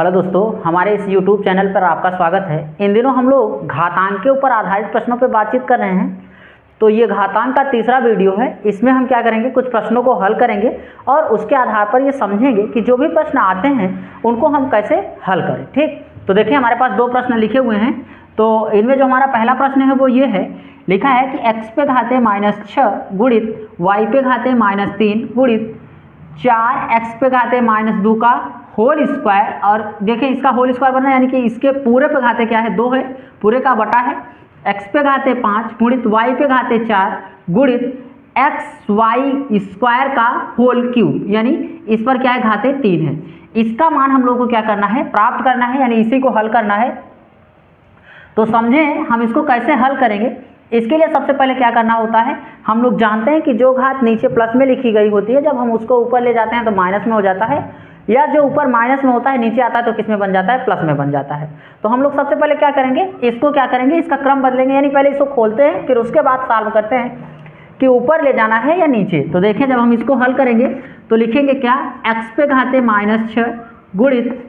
Hello दोस्तों, हमारे इस YouTube चैनल पर आपका स्वागत है। इन दिनों हम लोग घातांक के ऊपर आधारित प्रश्नों पर बातचीत कर रहे हैं। तो ये घातांक का तीसरा वीडियो है। इसमें हम क्या करेंगे, कुछ प्रश्नों को हल करेंगे और उसके आधार पर ये समझेंगे कि जो भी प्रश्न आते हैं उनको हम कैसे हल करें। ठीक, तो देखिए हमारे पास दो प्रश्न लिखे हुए हैं। तो इनमें जो हमारा पहला प्रश्न है वो ये है, लिखा है कि x पे घाते -6 गुणित y पे घाते -3 गुणित 4x पे घाते -2 का होल स्क्वायर। और देखिए इसका होल स्क्वायर बनना यानी कि इसके पूरे पे घाते क्या है, 2 है, पूरे का बटा है x पे घाते 5 गुणित y पे घाते 4 गुणित x y स्क्वायर का होल क्यूब, यानी इस पर क्या है, घाते 3 है। इसका मान हम लोग को क्या करना है, प्राप्त करना है, यानी इसी को हल करना है। तो समझें हम इसको कैसे हल करेंगे। इसके लिए सबसे पहले क्या करना होता है, हम लोग जानते हैं कि जो घात नीचे प्लस में लिखी गई होती है, जब हम उसको ऊपर ले जाते हैं तो माइनस में हो जाता है, या जो ऊपर माइनस में होता है नीचे आता है तो किस में बन जाता है, प्लस में बन जाता है। तो हम लोग सबसे पहले क्या करेंगे, इसको क्या करेंगे, इसका क्रम बदलेंगे, यानी पहले इसको खोलते हैं फिर उसके बाद सॉल्व करते हैं कि ऊपर ले जाना है या नीचे। तो देखिए जब हम इसको हल करेंगे तो लिखेंगे क्या, x पे घाते -6 गुणित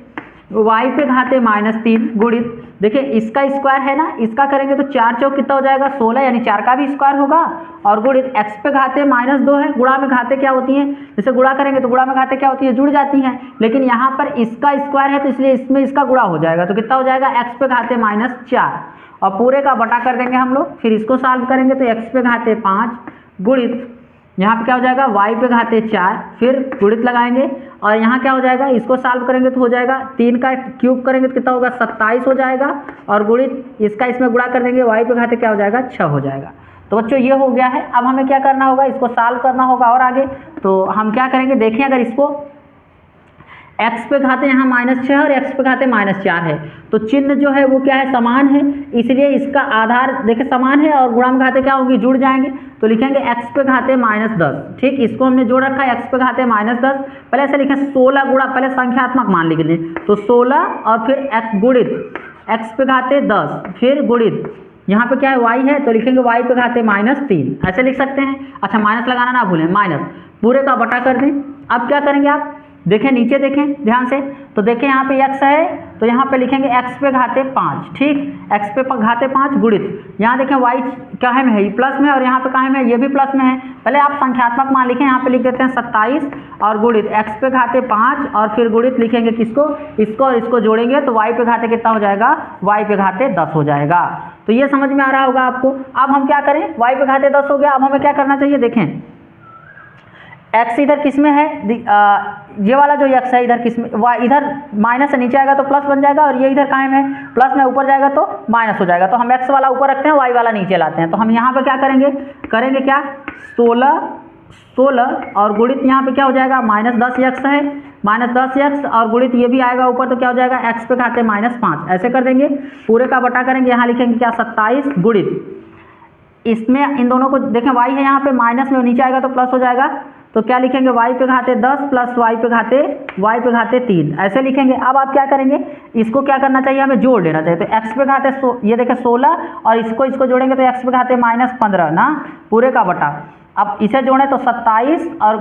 y पे घाते -3 गुणित, देखिए इसका स्क्वायर है ना, इसका करेंगे तो 4 चौक कितना हो जाएगा, 16, यानी 4 का भी स्क्वायर होगा। और गुणित x पे घाते -2 है, गुणा में घाते क्या होती हैं, जैसे गुणा करेंगे तो गुणा में घाते क्या होती है, जुड़ जाती हैं, लेकिन यहाँ पर इसका स्क्वायर है तो इसलिए इसमें इसका गुणा हो जाएगा। तो कितना हो जाएगा, x पे घाते -4 और पूरे का बटा कर देंगे हम लोग। फिर इसको सॉल्व करेंगे तो x पे घाते 5 गुणित, यहाँ पे क्या हो जाएगा, y पे घाते 4, फिर गुणित लगाएंगे और यहाँ क्या हो जाएगा, इसको सॉल्व करेंगे तो हो जाएगा 3 का क्यूब करेंगे तो कितना होगा, 27 हो जाएगा। और गुणित इसका इसमें गुणा कर देंगे, y पे घाते क्या हो जाएगा, 6 हो जाएगा। तो बच्चों ये हो गया है। अब हमें क्या करना होगा, इसको सॉल्व करना होगा। और आगे तो हम क्या करेंगे, देखिए अगर इसको x पे घाते यहाँ -6 और x पे घाते -4 है तो चिन्ह जो है वो क्या है, समान है, इसलिए इसका आधार देखिए समान है और गुणा में घाते क्या होंगे, जुड़ जाएंगे। तो लिखेंगे x पे घाते -10। ठीक, इसको हमने जोड़ रखा है, x पे घाते -10, पहले ऐसे लिखें 16 गुणा, पहले संख्यात्मक मान लिख लें तो 16 और फिर x गुणित x पे घाते 10, फिर गुणित यहाँ पे क्या है, y है तो लिखेंगे y पे घाते -3, ऐसे लिख सकते हैं। अच्छा माइनस लगाना ना भूलें, माइनस पूरे का बटा कर दें। अब क्या करेंगे आप देखें, नीचे देखें ध्यान से, तो देखें यहाँ पे x है तो यहाँ पे लिखेंगे x पे घाते 5। ठीक, x पे घाते 5 गुणित, यहाँ देखें y क्या है में है, प्लस में, और यहाँ पे कहाँ में है, ये भी प्लस में है। पहले आप संख्यात्मक मान लिखें, यहाँ पे लिख देते हैं 27 और गुणित x पे घाते 5 और फिर गुणित लिखेंगे किसको, इसको, और इसको जोड़ेंगे तो y पे घाते कितना हो जाएगा, y पे घाते 10 हो जाएगा। तो ये समझ में आ रहा होगा आपको। अब हम क्या करें, y पे घाते 10 हो गया। अब हमें क्या करना चाहिए, देखें x इधर किस में है, ये वाला जो x है इधर किस में, इधर माइनस से नीचे आएगा तो प्लस बन जाएगा, और ये इधर कायम है, प्लस में ऊपर जाएगा तो माइनस हो जाएगा। तो हम x वाला ऊपर रखते हैं, y वाला नीचे लाते हैं। तो हम यहाँ पे क्या करेंगे क्या, 16 और गुणित यहाँ पे क्या हो जाएगा, -10x है, -10x और गुणित ये भी आएगा ऊपर तो क्या हो जाएगा, x पे घाते -5, ऐसे कर देंगे। पूरे का बटा करेंगे, यहाँ लिखेंगे क्या, 27 गुणित, इसमें इन दोनों को देखें, y है यहाँ पे माइनस में, नीचे आएगा तो प्लस हो जाएगा, तो क्या लिखेंगे, y पे घाते 10 प्लस y पे घाते 3, ऐसे लिखेंगे। अब आप क्या करेंगे, इसको क्या करना चाहिए, हमें जोड़ लेना चाहिए। तो x पे घाते ये देखें 16 और इसको जोड़ेंगे तो x पे घाते -15 ना, पूरे का बटा। अब इसे जोड़ें तो 27 और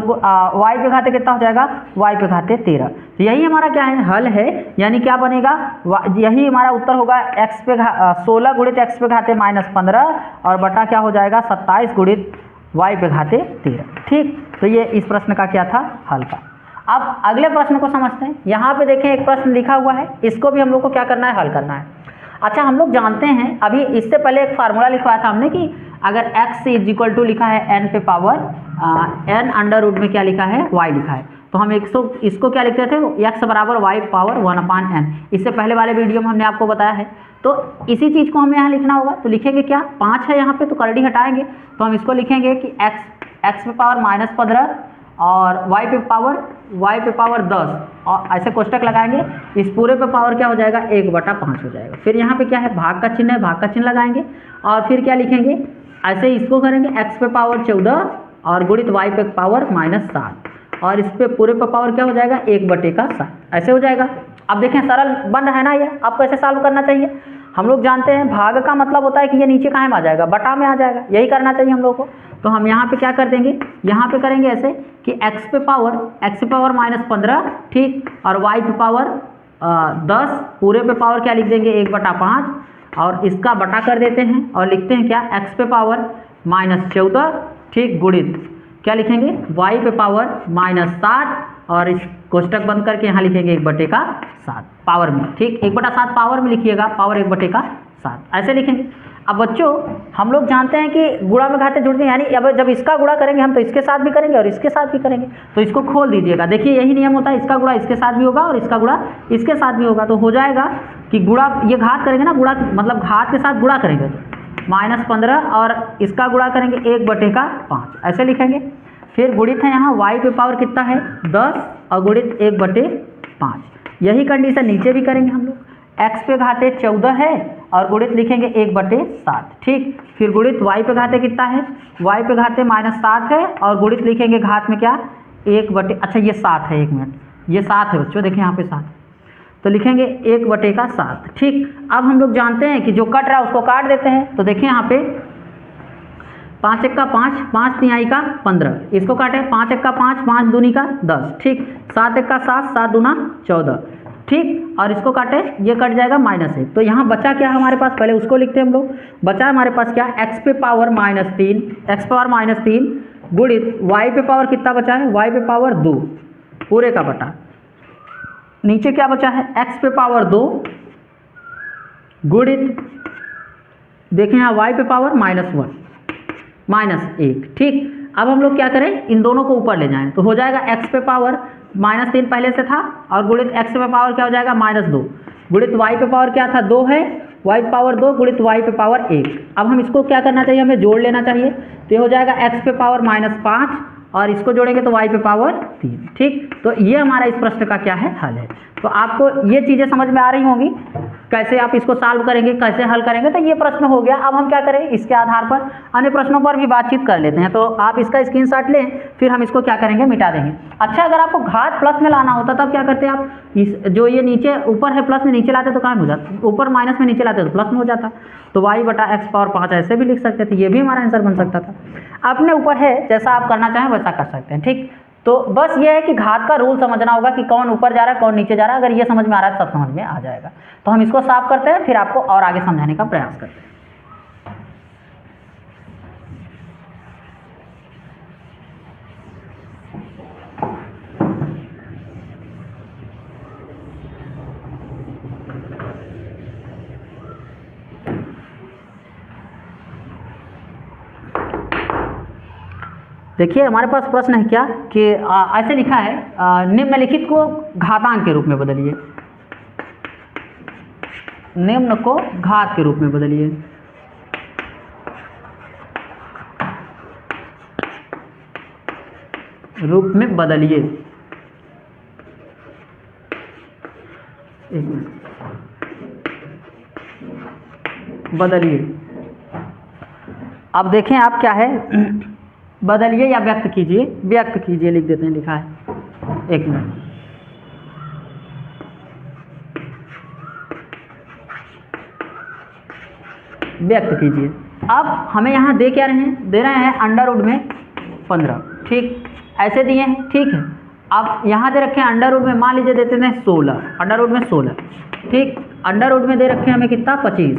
y पे घाते कितना हो जाएगा, y पे घाते 13। तो यही हमारा क्या है, हल है, यानी क्या बनेगा, यही हमारा उत्तर होगा, 16 गुणित x पे घाते -15 और बटा क्या हो जाएगा, 27 गुणित y पे घाते 13। ठीक, तो ये इस प्रश्न का क्या था, हल का। अब अगले प्रश्न को समझते हैं। यहाँ पे देखें एक प्रश्न लिखा हुआ है, इसको भी हम लोग को क्या करना है, हल करना है। अच्छा हम लोग जानते हैं, अभी इससे पहले एक फार्मूला लिखवाया था हमने कि अगर x = लिखा है n पे पावर n अंडर रूट में क्या लिखा है, y लिखा है, तो हम इसको क्या लिखते थे, x बराबर y पावर 1/n। इससे पहले वाले वीडियो में हमने आपको बताया है। तो इसी चीज़ को हमें यहाँ लिखना होगा। तो लिखेंगे क्या, 5 है यहाँ पे तो करड़ी हटाएंगे, तो हम इसको लिखेंगे कि x पे पावर -15 और y पे पावर 10 और ऐसे कोष्टक लगाएंगे, इस पूरे पे पावर क्या हो जाएगा, 1/5 हो जाएगा। फिर यहाँ पे क्या है, भाग का चिन्ह है, भाग का चिन्ह लगाएंगे और फिर क्या लिखेंगे, ऐसे इसको करेंगे, x पे पावर 14 और गुणित y पे पावर -7 और इस पे पूरे पे पावर क्या हो जाएगा, 1/7, ऐसे हो जाएगा। अब देखें सरल बन रहा है ना ये, अब कैसे सॉल्व करना चाहिए, हम लोग जानते हैं भाग का मतलब होता है कि ये नीचे कहाँ में आ जाएगा, बटा में आ जाएगा, यही करना चाहिए हम लोग को। तो हम यहाँ पे क्या कर देंगे, यहाँ पे करेंगे ऐसे कि x पे पावर -15, ठीक, और y पे पावर 10 पूरे पे पावर क्या लिख देंगे 1/5 और इसका बटा कर देते हैं और लिखते हैं क्या x पे पावर -14 ठीक गुणित क्या लिखेंगे y पे पावर -7 और इस कोष्टक बंद करके यहाँ लिखेंगे 1/7 पावर में ठीक 1/7 पावर में लिखिएगा पावर 1/7 ऐसे लिखेंगे। अब बच्चों हम लोग जानते हैं कि गुणा में घाते जुड़ते हैं यानी अब जब इसका गुणा करेंगे हम तो इसके साथ भी करेंगे और इसके साथ भी करेंगे तो इसको खोल दीजिएगा। देखिए यही नियम होता है इसका गुणा इसके साथ भी होगा और इसका गुणा इसके साथ भी होगा तो हो जाएगा कि गुणा ये घात करेंगे ना गुणा मतलब घात के साथ गुणा करेंगे तो -15 और इसका गुणा करेंगे 1/5 ऐसे लिखेंगे। फिर गुणित है यहाँ y पे पावर कितना है 10 और गुणित 1/5 यही कंडीशन नीचे भी करेंगे हम लोग x पे घाते 14 है और गुणित लिखेंगे 1/7 ठीक। फिर गुणित y पे घाते कितना है y पे घाते -7 है और गुणित लिखेंगे घात में क्या 1/अच्छा ये 7 है 1 मिनट ये 7 है बच्चों देखिए यहाँ पे 7 तो लिखेंगे 1/7 ठीक। अब हम लोग जानते हैं कि जो कट रहा है उसको काट देते हैं तो देखिए यहाँ पे 5 1 का 5 5 तिहाई का 15 इसको काटे 5 1 का 5 5 दूनी का 10 ठीक 7 1 का 7 7 दूना 14 ठीक और इसको काटे ये कट जाएगा -1 तो यहाँ बचा क्या हमारे पास पहले उसको लिखते हैं हम लोग बचा हमारे पास क्या x पे पावर -3 गुणित y पे पावर कितना बचा है y पे पावर 2 पूरे का बटा नीचे क्या बचा है x पे पावर 2 गुणित देखें यहाँ y पे पावर -1 ठीक। अब हम लोग क्या करें इन दोनों को ऊपर ले जाएं तो हो जाएगा x पे पावर -3 पहले से था और गुणित x पे पावर क्या हो जाएगा -2 गुणित y पे पावर क्या था 2 है y पे पावर 2 गुणित y पे पावर 1। अब हम इसको क्या करना चाहिए हमें जोड़ लेना चाहिए तो ये हो जाएगा x पे पावर -5 और इसको जोड़ेंगे तो y पे पावर 3 ठीक। तो ये हमारा इस प्रश्न का क्या है हल है। तो आपको ये चीज़ें समझ में आ रही होंगी कैसे आप इसको सॉल्व करेंगे कैसे हल करेंगे। तो ये प्रश्न हो गया। अब हम क्या करें इसके आधार पर अन्य प्रश्नों पर भी बातचीत कर लेते हैं। तो आप इसका स्क्रीनशॉट लें फिर हम इसको क्या करेंगे मिटा देंगे। अच्छा अगर आपको घात प्लस में लाना होता तब क्या करते आप इस जो ये नीचे ऊपर है प्लस में नीचे लाते तो कहाँ हो जाता ऊपर माइनस में नीचे लाते तो प्लस में हो जाता तो y/x⁴ ऐसे भी लिख सकते थे ये भी हमारा आंसर बन सकता था। अपने ऊपर है जैसा आप करना चाहें वैसा कर सकते हैं ठीक। तो बस ये है कि घात का रूल समझना होगा कि कौन ऊपर जा रहा है कौन नीचे जा रहा है। अगर ये समझ में आ रहा है सब समझ में आ जाएगा। तो हम इसको साफ करते हैं फिर आपको और आगे समझाने का प्रयास करते हैं। देखिए हमारे पास प्रश्न है क्या कि ऐसे लिखा है निम्नलिखित को घातांक के रूप में बदलिए। निम्न को घात के रूप में बदलिए। रूप में बदलिए। एक मिनट बदलिए। अब देखें आप क्या है बदलिए या व्यक्त कीजिए लिख देते हैं लिखा है। एक मिनट व्यक्त कीजिए। अब हमें यहाँ दे क्या रहे हैं दे रहे हैं अंडर रूट में 15 ठीक ऐसे दिए हैं ठीक है। अब यहाँ दे रखे हैं अंडर रूट में मान लीजिए देते हैं 16 अंडर रूट में 16 ठीक अंडर रूट में दे रखे हैं हमें कितना 25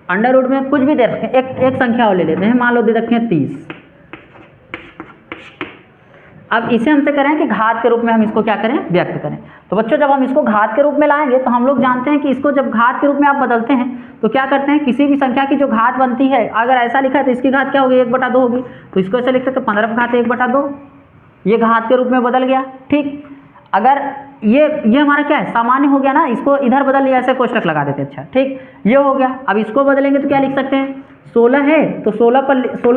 अंडर रूट में कुछ भी दे रखे हैं एक संख्या और ले लेते हैं मान लो दे रखे हैं 30। अब इसे हमसे करें कि घात के रूप में हम इसको क्या करें व्यक्त करें। तो बच्चों जब हम इसको घात के रूप में लाएंगे तो हम लोग जानते हैं कि इसको जब घात के रूप में आप बदलते हैं तो क्या करते हैं किसी भी संख्या की जो घात बनती है अगर ऐसा लिखा है तो इसकी घात क्या होगी 1/2 होगी। तो इसको ऐसे लिख सकते 15 की घात 1/2 ये घात के रूप में बदल गया ठीक। अगर ये हमारा क्या है सामान्य हो गया ना इसको इधर बदल लिया ऐसे कोष्टक लगा देते अच्छा ठीक ये हो गया। अब इसको बदलेंगे तो क्या लिख सकते हैं 16 है तो 16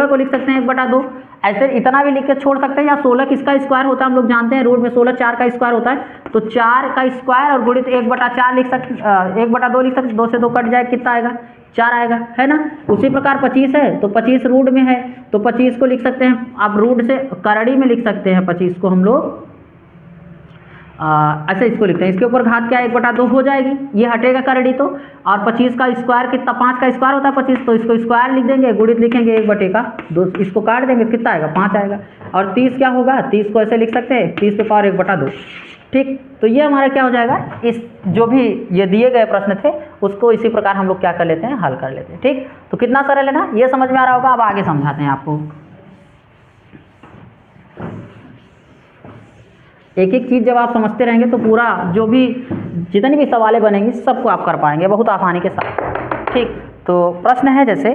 को लिख सकते हैं 1/2 ऐसे इतना भी लिख के छोड़ सकते हैं या 16 किसका स्क्वायर होता है हम लोग जानते हैं रूट में 16 4 का स्क्वायर होता है तो 4 का स्क्वायर और गुणित 1/4 लिख सकते 1/2 लिख सकते 2 से 2 कट जाए कितना आएगा 4 आएगा है ना। उसी प्रकार 25 है तो 25 रूट में है तो 25 को लिख सकते हैं आप रूट से करड़ी में लिख सकते हैं 25 को हम लोग ऐसे इसको लिखते हैं, इसके ऊपर घात क्या है 1/2 हो जाएगी, ये हटेगा करड़ी तो, और 25 का स्क्वायर कितना, 5 का स्क्वायर होता है 25, तो इसको स्क्वायर लिख देंगे, गुणित लिखेंगे 1/2, इसको काट देंगे कितना आएगा 5 आएगा, और 30 क्या होगा, 30 को ऐसे लिख सकते हैं 30 पे पावर 1/2। ठीक, तो ये हमारा क्या हो जाएगा, इस जो भी ये दिए गए प्रश्न थे उसको इसी प्रकार हम लोग क्या कर लेते हैं, हल कर लेते हैं। ठीक, तो कितना सरल है ना, ये समझ में आ रहा होगा। अब आगे समझाते हैं आपको, एक एक चीज़ जब आप समझते रहेंगे तो पूरा जो भी जितनी भी सवालें बनेंगी सबको आप कर पाएंगे बहुत आसानी के साथ। ठीक, तो प्रश्न है जैसे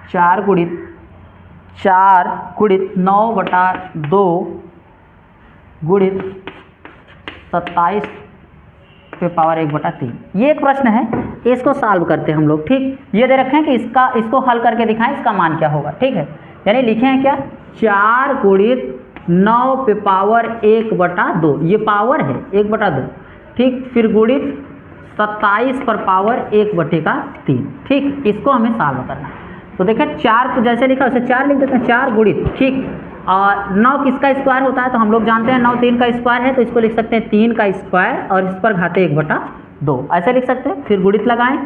4 गुणित 9/2 गुणित 27 पे पावर 1/3, ये एक प्रश्न है, इसको सॉल्व करते हैं हम लोग। ठीक, ये दे रखे हैं कि इसको हल करके दिखाएं इसका मान क्या होगा। ठीक है, यानी लिखे हैं क्या, 4 गुणित 9 पे पावर 1/2, ये पावर है 1/2। ठीक, फिर गुणित 27 पर पावर 1/3। ठीक, इसको हमें सॉल्व करना है। तो देखिए 4 को जैसे लिखा वैसे 4 लिख देते हैं, 4 गुणित, ठीक, और 9 किसका स्क्वायर होता है, तो हम लोग जानते हैं 9 3 का स्क्वायर है, तो इसको लिख सकते हैं 3 का स्क्वायर और इस पर घाते 1/2 ऐसे लिख सकते हैं। फिर गुणित लगाएं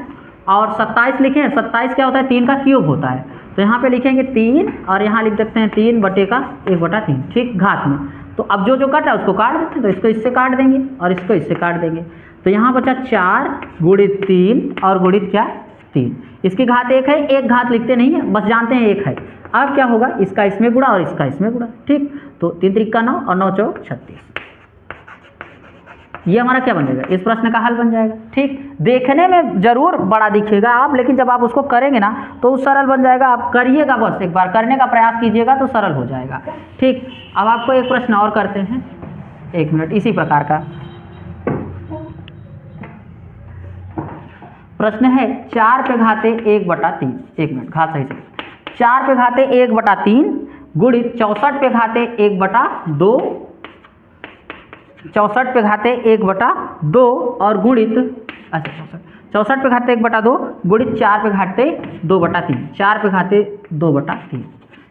और 27 लिखें, 27 क्या होता है, 3 का क्यूब होता है, तो यहाँ पे लिखेंगे 3 और यहाँ लिख देते हैं 3/1/3। ठीक, घात में, तो अब जो कट रहा है उसको काट देते हैं, तो इसको इससे काट देंगे और इसको इससे काट देंगे, तो यहाँ बचा 4 गुणित 3 और गुणित क्या 3, इसकी घात 1 है, एक घात लिखते नहीं है, बस जानते हैं 1 है। अब क्या होगा, इसका इसमें गुणा और इसका इसमें गुणा। ठीक, तो 3 त्रिक 9 और 9 चौक 36, ये हमारा क्या बन जाएगा, इस प्रश्न का हल बन जाएगा। ठीक, देखने में जरूर बड़ा दिखेगा आप, लेकिन जब आप उसको करेंगे ना तो सरल बन जाएगा। आप करिएगा, बस एक बार करने का प्रयास कीजिएगा तो सरल हो जाएगा। ठीक, अब आपको एक प्रश्न और करते हैं, 1 मिनट, इसी प्रकार का प्रश्न है 4 पे घाते 1/3, 1 मिनट, घात सही से, 4 पे घाते 1/3 गुणित 64 पे घाते 1/2, 64 पे घाते 1/2 और गुणित, अच्छा 64 पे घाते 1/2 गुणित 4 पे घाते 2/3, 4 पे घाते 2/3।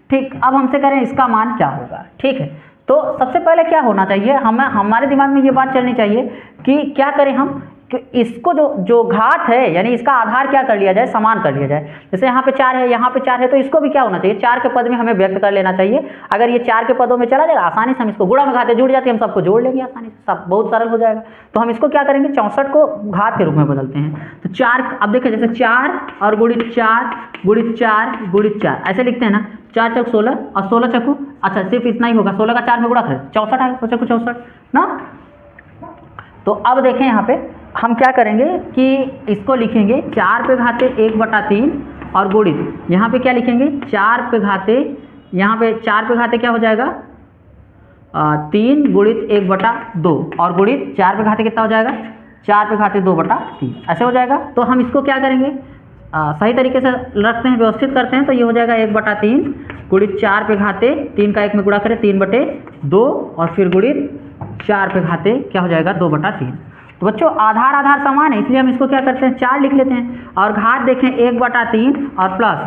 ठीक, अब हमसे करें इसका मान क्या होगा। ठीक है, तो सबसे पहले क्या होना चाहिए, हमारे दिमाग में ये बात चलनी चाहिए कि क्या करें हम, कि इसको जो घात है यानी इसका आधार क्या कर लिया जाए, समान कर लिया जाए। जैसे यहाँ पे 4 है, यहाँ पे 4 है, तो इसको भी क्या होना चाहिए, 4 के पद में हमें व्यक्त कर लेना चाहिए। अगर ये 4 के पदों में चला जाएगा आसानी से हम इसको गुणा में घाते जुड़ जाते हैं, हम सबको जोड़ लेंगे आसानी से, सब बहुत सरल हो जाएगा। तो हम इसको क्या करेंगे, 64 को घात के रूप में बदलते हैं। तो 4, अब देखिए जैसे 4 और गुणित 4 गुणित 4 गुणित 4 ऐसे लिखते हैं ना, 4 चौक 16 और 16 चौकू, अच्छा सिर्फ इतना ही होगा, 16 का 4 में गुणा करें 64 आएगा, 16 चौकू 64 ना। तो अब देखें यहाँ पे हम क्या करेंगे कि इसको लिखेंगे 4 पे घाते 1/3 और गुणित यहाँ पे क्या लिखेंगे, 4 पे घाते, यहाँ पे 4 पे घाते क्या हो जाएगा 3 गुणित 1/2 और गुणित 4 पे घाते कितना हो जाएगा, 4 पे घाते 2/3 ऐसे हो जाएगा। तो हम इसको क्या करेंगे, सही तरीके से रखते हैं, व्यवस्थित करते हैं, तो ये हो जाएगा 1/3 गुणित 4 पे घाते 3 का 1 में गुणा करें 3/2 और फिर गुणित 4 पे घाते क्या हो जाएगा 2/3। तो बच्चों आधार समान है, इसलिए हम इसको क्या करते हैं 4 लिख लेते हैं, और घात देखें 1/3 और प्लस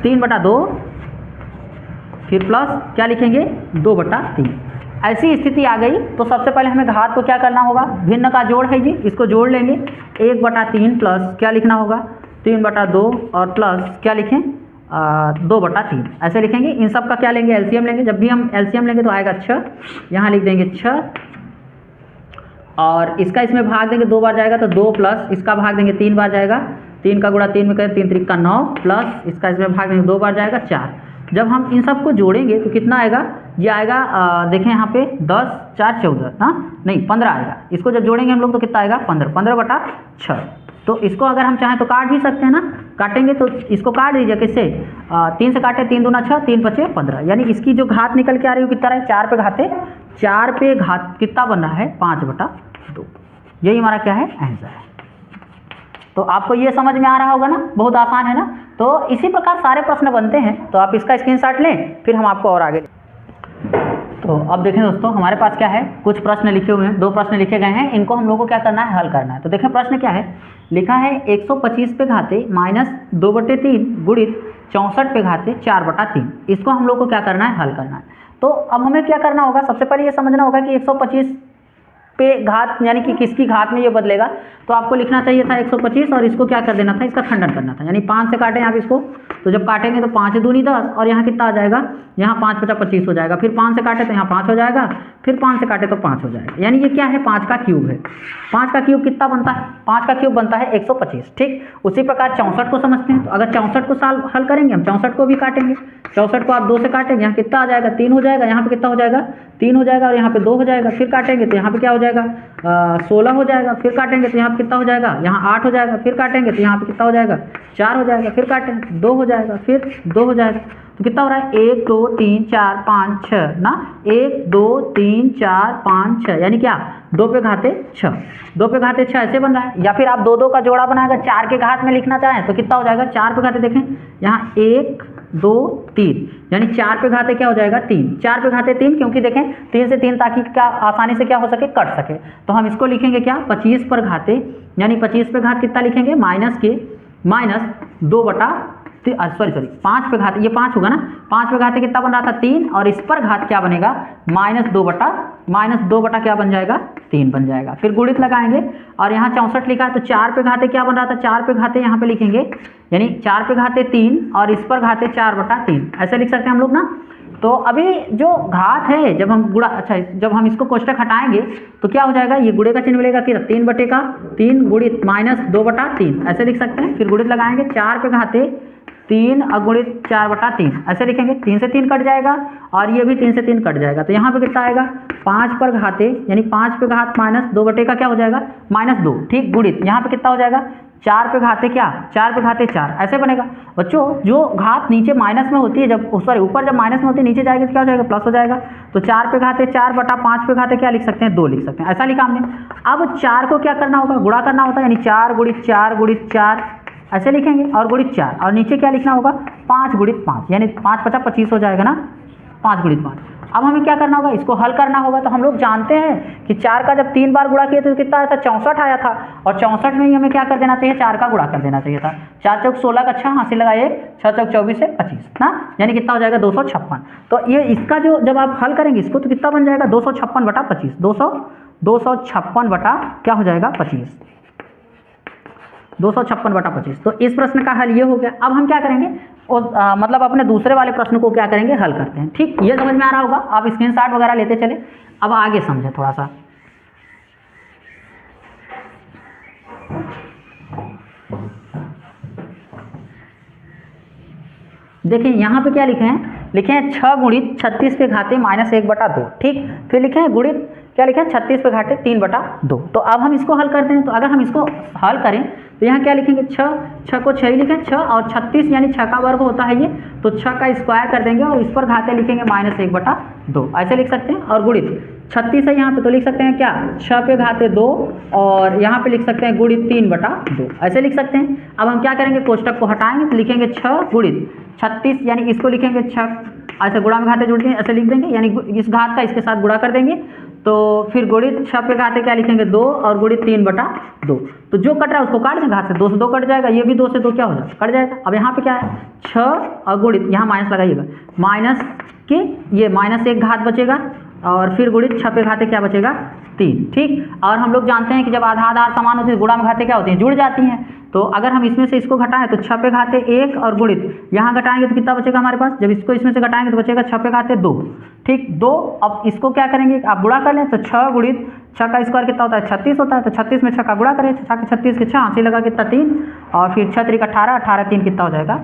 3/2 फिर प्लस क्या लिखेंगे 2/3। ऐसी स्थिति आ गई तो सबसे पहले हमें घात को क्या करना होगा, भिन्न का जोड़ है ये, इसको जोड़ लेंगे, 1/3 प्लस क्या लिखना होगा 3/2 और प्लस क्या लिखें 2/3 ऐसे लिखेंगे। इन सब का क्या लेंगे, एलसीएम लेंगे, जब भी हम एलसीएम लेंगे तो आएगा 6, यहाँ लिख देंगे 6 और इसका इसमें भाग देंगे 2 बार जाएगा तो 2 प्लस इसका भाग देंगे 3 बार जाएगा, 3 का गुणा 3 में करें 3 त्रिक 9 प्लस इसका इसमें भाग देंगे 2 बार जाएगा 4। जब हम इन सब को जोड़ेंगे तो कितना आएगा, ये आएगा देखें यहाँ पे 10 4 14 हाँ नहीं 15 आएगा, इसको जब जोड़ेंगे हम लोग तो कितना आएगा 15/6। तो इसको अगर हम चाहें तो काट भी सकते हैं ना, काटेंगे तो इसको काट दीजिए, किससे 3 से काटे 3 दूना 6 3 5 15, यानी इसकी जो घात निकल के आ रही है कितना है 4 पे घाते 4 पे घात कितना बन रहा है 5/2। यही हमारा क्या है आंसर है। तो आपको ये समझ में आ रहा होगा ना, बहुत आसान है ना। तो इसी प्रकार सारे प्रश्न बनते हैं, तो आप इसका स्क्रीनशॉट लें फिर हम आपको और आगे। तो अब देखें दोस्तों हमारे पास क्या है, कुछ प्रश्न लिखे हुए हैं, 2 प्रश्न लिखे गए हैं, इनको हम लोगों को क्या करना है हल करना है। तो देखें प्रश्न क्या है लिखा है 125 पे घाते -2/3 गुणित 64 पे घाते 4/3। इसको हम लोग को क्या करना है, हल करना है। तो अब हमें क्या करना होगा, सबसे पहले ये समझना होगा कि 125 पे घात यानी कि किसकी घात में ये बदलेगा। तो आपको लिखना चाहिए था 125 और इसको क्या कर देना था, इसका खंडन करना था। यानी 5 से काटें आप इसको, तो जब काटेंगे तो 5 दूनी 10 और यहाँ कितना आ जाएगा, यहाँ 5 × 25 हो जाएगा। फिर 5 से काटे तो यहाँ 5 हो जाएगा, फिर 5 से काटे तो 5 हो जाएगा। यानी ये क्या है, 5 का क्यूब है। 5 का क्यूब कितना बनता है, 5 का क्यूब बनता है 125। ठीक उसी प्रकार 64 को समझते हैं। तो अगर 64 को हल करेंगे हम, 64 को भी काटेंगे। 64 को आप 2 से काटेंगे, यहाँ कितना आ जाएगा, 3 हो जाएगा। यहाँ पे कितना हो जाएगा, 3 हो जाएगा और यहाँ पे 2 हो जाएगा। फिर काटेंगे तो यहाँ पे क्या हो जाएगा, 16 हो जाएगा। फिर काटेंगे तो यहाँ पे कितना हो जाएगा, यहाँ 8 हो जाएगा। फिर काटेंगे तो यहाँ पे कितना हो जाएगा, 4 हो जाएगा। फिर काटेंगे 2 हो जाएगा, फिर 2 हो जाएगा। तो कितना हो रहा है, 1 2 3 4 5 6 ना, 1 2 3 4 5 6 यानी क्या, 2 पे घाते 6, 2 पे घाते 6 ऐसे बन रहा है। या फिर आप 2 2 का जोड़ा बनाकर 4 के घात में लिखना चाहें तो कितना हो जाएगा, 4 पे घाते देखें यहाँ 1 2 3 यानी 4 पे घाते क्या हो जाएगा, 3। 4 पे घाते 3 क्योंकि देखें 3 से 3 ताकि क्या आसानी से क्या हो सके, कट सके। तो हम इसको लिखेंगे क्या, 25 पर घाते यानी 25 पे घात कितना लिखेंगे, -2 5 पे घाते, ये 5 होगा ना, 5 पे घाते कितना बन रहा था, 3 और इस पर घात क्या बनेगा, -2 बटा क्या बन जाएगा, 3 बन जाएगा। फिर गुणित लगाएंगे और यहाँ 64 लिखा है तो 4 पे घाते क्या बन रहा था, 4 पे घाते यहाँ पे लिखेंगे यानी 4 पे घाते 3 और इस पर घाते 4/3 ऐसे लिख सकते हैं हम लोग ना। तो अभी जो घात है जब हम गुणा, अच्छा जब हम इसको कोष्टक हटाएंगे तो क्या हो जाएगा, ये गुणे का चिन्ह मिलेगा कि 3/3 गुणित -2/3 ऐसे लिख सकते हैं। फिर गुणित लगाएंगे 4 पे घाते 3 गुणित 4/3 ऐसे लिखेंगे। 3 से 3 कट जाएगा और ये भी 3 से 3 कट जाएगा। तो यहाँ पे कितना आएगा, 5 पर घाते यानी 5 पे घात -2 का क्या हो जाएगा, -2 ठीक गुणित यहाँ पे कितना हो जाएगा, 4 पे घाते क्या, 4 पे घाते 4 ऐसे बनेगा। बच्चों जो घात नीचे माइनस में होती है, जब सॉरी ऊपर जब माइनस में होती है नीचे जाएगी तो क्या हो जाएगा, प्लस हो जाएगा। तो 4 पे घाते 4/5 पे घाते क्या लिख सकते हैं, 2 लिख सकते हैं। ऐसा लिखा हमने। अब 4 को क्या करना होगा, गुणा करना होता है यानी 4 गुणित 4 गुणित 4 ऐसे लिखेंगे और गुणित 4 और नीचे क्या लिखना होगा, 5 गुणित 5 यानी 5 × 25 हो जाएगा ना, 5 गुणित 5। अब हमें क्या करना होगा, इसको हल करना होगा। तो हम लोग जानते हैं कि 4 का जब 3 बार गुणा किया तो कितना आया था, 64 आया था। और 64 में ही हमें क्या कर देना चाहिए, 4 का गुणा कर देना चाहिए था। 4 चौक 16 का 6 हासिल लगाए, 6 चौक 24 से 25 ना, यानी कितना हो जाएगा 256। तो ये इसका जो जब आप हल करेंगे इसको तो कितना बन जाएगा, 256/25 256 बटा क्या हो जाएगा 25 256/25। तो इस प्रश्न का हल ये हो गया। अब हम क्या करेंगे, मतलब अपने दूसरे वाले प्रश्न को क्या करेंगे, हल करते हैं। ठीक, ये समझ में आ रहा होगा, आप स्क्रीनशॉट वगैरह लेते चले। अब आगे समझें थोड़ा सा। देखिए यहाँ पे क्या लिखे हैं, लिखे हैं 6 गुणित 36 पे घाते -1/2 ठीक। फिर लिखे हैं गुणित क्या लिखे हैं, 36 पे घाते 3/2। तो अब हम इसको हल करते हैं। तो अगर हम इसको हल करें तो यहाँ क्या लिखेंगे, 6 को 6 ही लिखें, 6 और 36 यानी 6 का वर्ग होता है ये, तो 6 का स्क्वायर कर देंगे और इस पर घाते लिखेंगे -1/2 ऐसे लिख सकते हैं। और गुणित 36 है यहाँ पे तो लिख सकते हैं क्या, 6 पे घाते 2 और यहाँ पे लिख सकते हैं गुणित 3/2 ऐसे लिख सकते हैं। अब हम क्या करेंगे, कोष्टक को हटाएंगे तो लिखेंगे 6 गुणित 36 यानी इसको लिखेंगे 6 ऐसे गुणा में घाते जुड़ के ऐसे लिख देंगे, यानी इस घात का इसके साथ गुणा कर देंगे। तो फिर गुणित 6 पे घाते क्या लिखेंगे 2 और गुणित 3/2। तो जो कट रहा है उसको काट दें, घात से 2 से 2 कट जाएगा, ये भी 2 से 2 क्या हो जाएगा, कट जाएगा। अब यहाँ पे क्या है, 6 और गुणित यहाँ माइनस लगाइएगा, माइनस के ये -1 घात बचेगा और फिर गुणित 6 पे घाते क्या बचेगा 3 ठीक। और हम लोग जानते हैं कि जब आधा आधा समान होते हैं गुणा में घाते क्या होती हैं, जुड़ जाती हैं। तो अगर हम इसमें से इसको घटाएं तो 6 पे घाते 1 और गुणित यहाँ घटाएंगे तो कितना बचेगा हमारे पास, जब इसको इसमें से घटाएंगे तो बचेगा 6 पे घाते 2 ठीक 2। अब इसको क्या करेंगे, आप गुणा कर लें तो 6 गुणित 6 का स्क्वायर कितना होता है 36 होता है। तो 36 में 6 का गुणा करें, 6 के 36 के 6 हासिल लगा कितना 3 और फिर 6 3 18 18 3 कितना हो जाएगा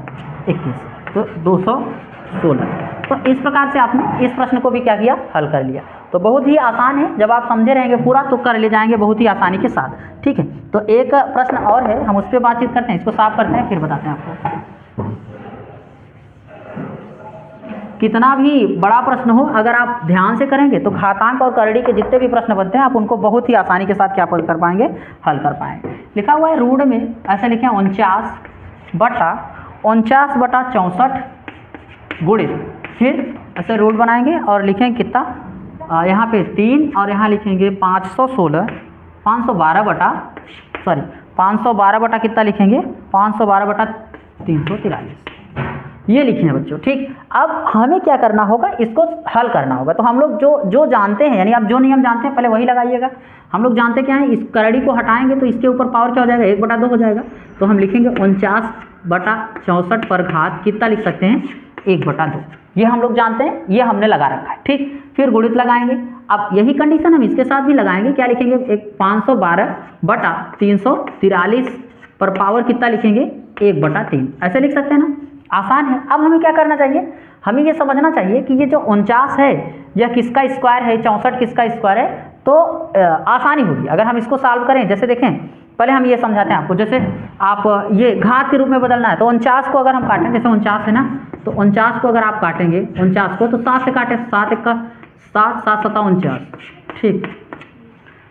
21, तो 216। तो इस प्रकार से आपने इस प्रश्न को भी क्या किया, हल कर लिया। तो बहुत ही आसान है, जब आप समझे रहेंगे पूरा तो कर ले जाएंगे बहुत ही आसानी के साथ। ठीक है, तो एक प्रश्न और है, हम उस पर बातचीत करते हैं, इसको साफ करते हैं फिर बताते हैं आपको। कितना भी बड़ा प्रश्न हो अगर आप ध्यान से करेंगे तो घातांक और करड़ी के जितने भी प्रश्न बनते हैं आप उनको बहुत ही आसानी के साथ क्या कर पाएंगे, हल कर पाएंगे। लिखा हुआ है रूढ़ में ऐसा लिखे 49/64 गुणित, फिर ऐसे रूढ़ बनाएंगे और लिखेंगे कितना, यहाँ पे 3 और यहाँ लिखेंगे 512 512 बटा कितना लिखेंगे, 512 बटा 343, ये लिखे हैं बच्चों। ठीक, अब हमें क्या करना होगा, इसको हल करना होगा। तो हम लोग जो जानते हैं, यानी आप जो नियम जानते हैं पहले वही लगाइएगा। हम लोग जानते क्या है, इस करड़ी को हटाएंगे तो इसके ऊपर पावर क्या हो जाएगा, 1/2 हो जाएगा। तो हम लिखेंगे 49/64 पर घात कितना लिख सकते हैं, 1/2। ये हम लोग जानते हैं, ये हमने लगा रखा है। ठीक, फिर गुणित लगाएंगे। अब यही कंडीशन हम इसके साथ भी लगाएंगे। क्या लिखेंगे, 512/343 पर पावर कितना लिखेंगे, 1/3। ऐसे लिख सकते हैं ना, आसान है। अब हमें क्या करना चाहिए, हमें ये समझना चाहिए कि ये जो 49 है यह किसका स्क्वायर है, 64 किसका स्क्वायर है। तो आसानी होगी अगर हम इसको सॉल्व करें। जैसे देखें, पहले हम ये समझाते हैं आपको। जैसे आप ये घात के रूप में बदलना है तो 49 को अगर हम काटें, जैसे 49 है ना, तो 49 को अगर आप काटेंगे 49 को तो 7 से काटें, 7 1 का 7, 7 7 49, ठीक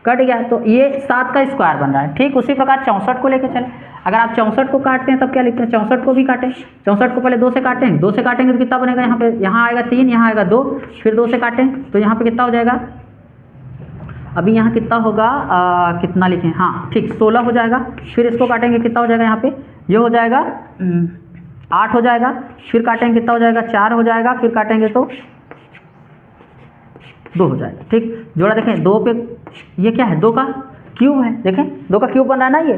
कट गया। तो ये 7 का स्क्वायर बन रहा है। ठीक, उसी प्रकार 64 को लेकर चले। अगर आप 64 को काटते हैं तब क्या लिखते हैं, 64 को भी काटें। 64 को पहले 2 से काटें, 2 से काटेंगे तो कितना बनेगा, यहाँ पे यहाँ आएगा 3, यहाँ आएगा 2, फिर 2 से काटें तो यहाँ पे कितना हो जाएगा, अभी यहाँ कितना होगा, कितना लिखें, हाँ ठीक 16 हो जाएगा। फिर इसको काटेंगे कितना हो जाएगा, यहाँ पे ये हो जाएगा 8 हो जाएगा। फिर काटेंगे कितना हो जाएगा, 4 हो जाएगा। फिर काटेंगे तो 2 हो जाएगा। ठीक, जोड़ा देखें 2 पे, ये क्या है, 2 का क्यूब है। देखें 2 का क्यूब बन रहा है ना, ये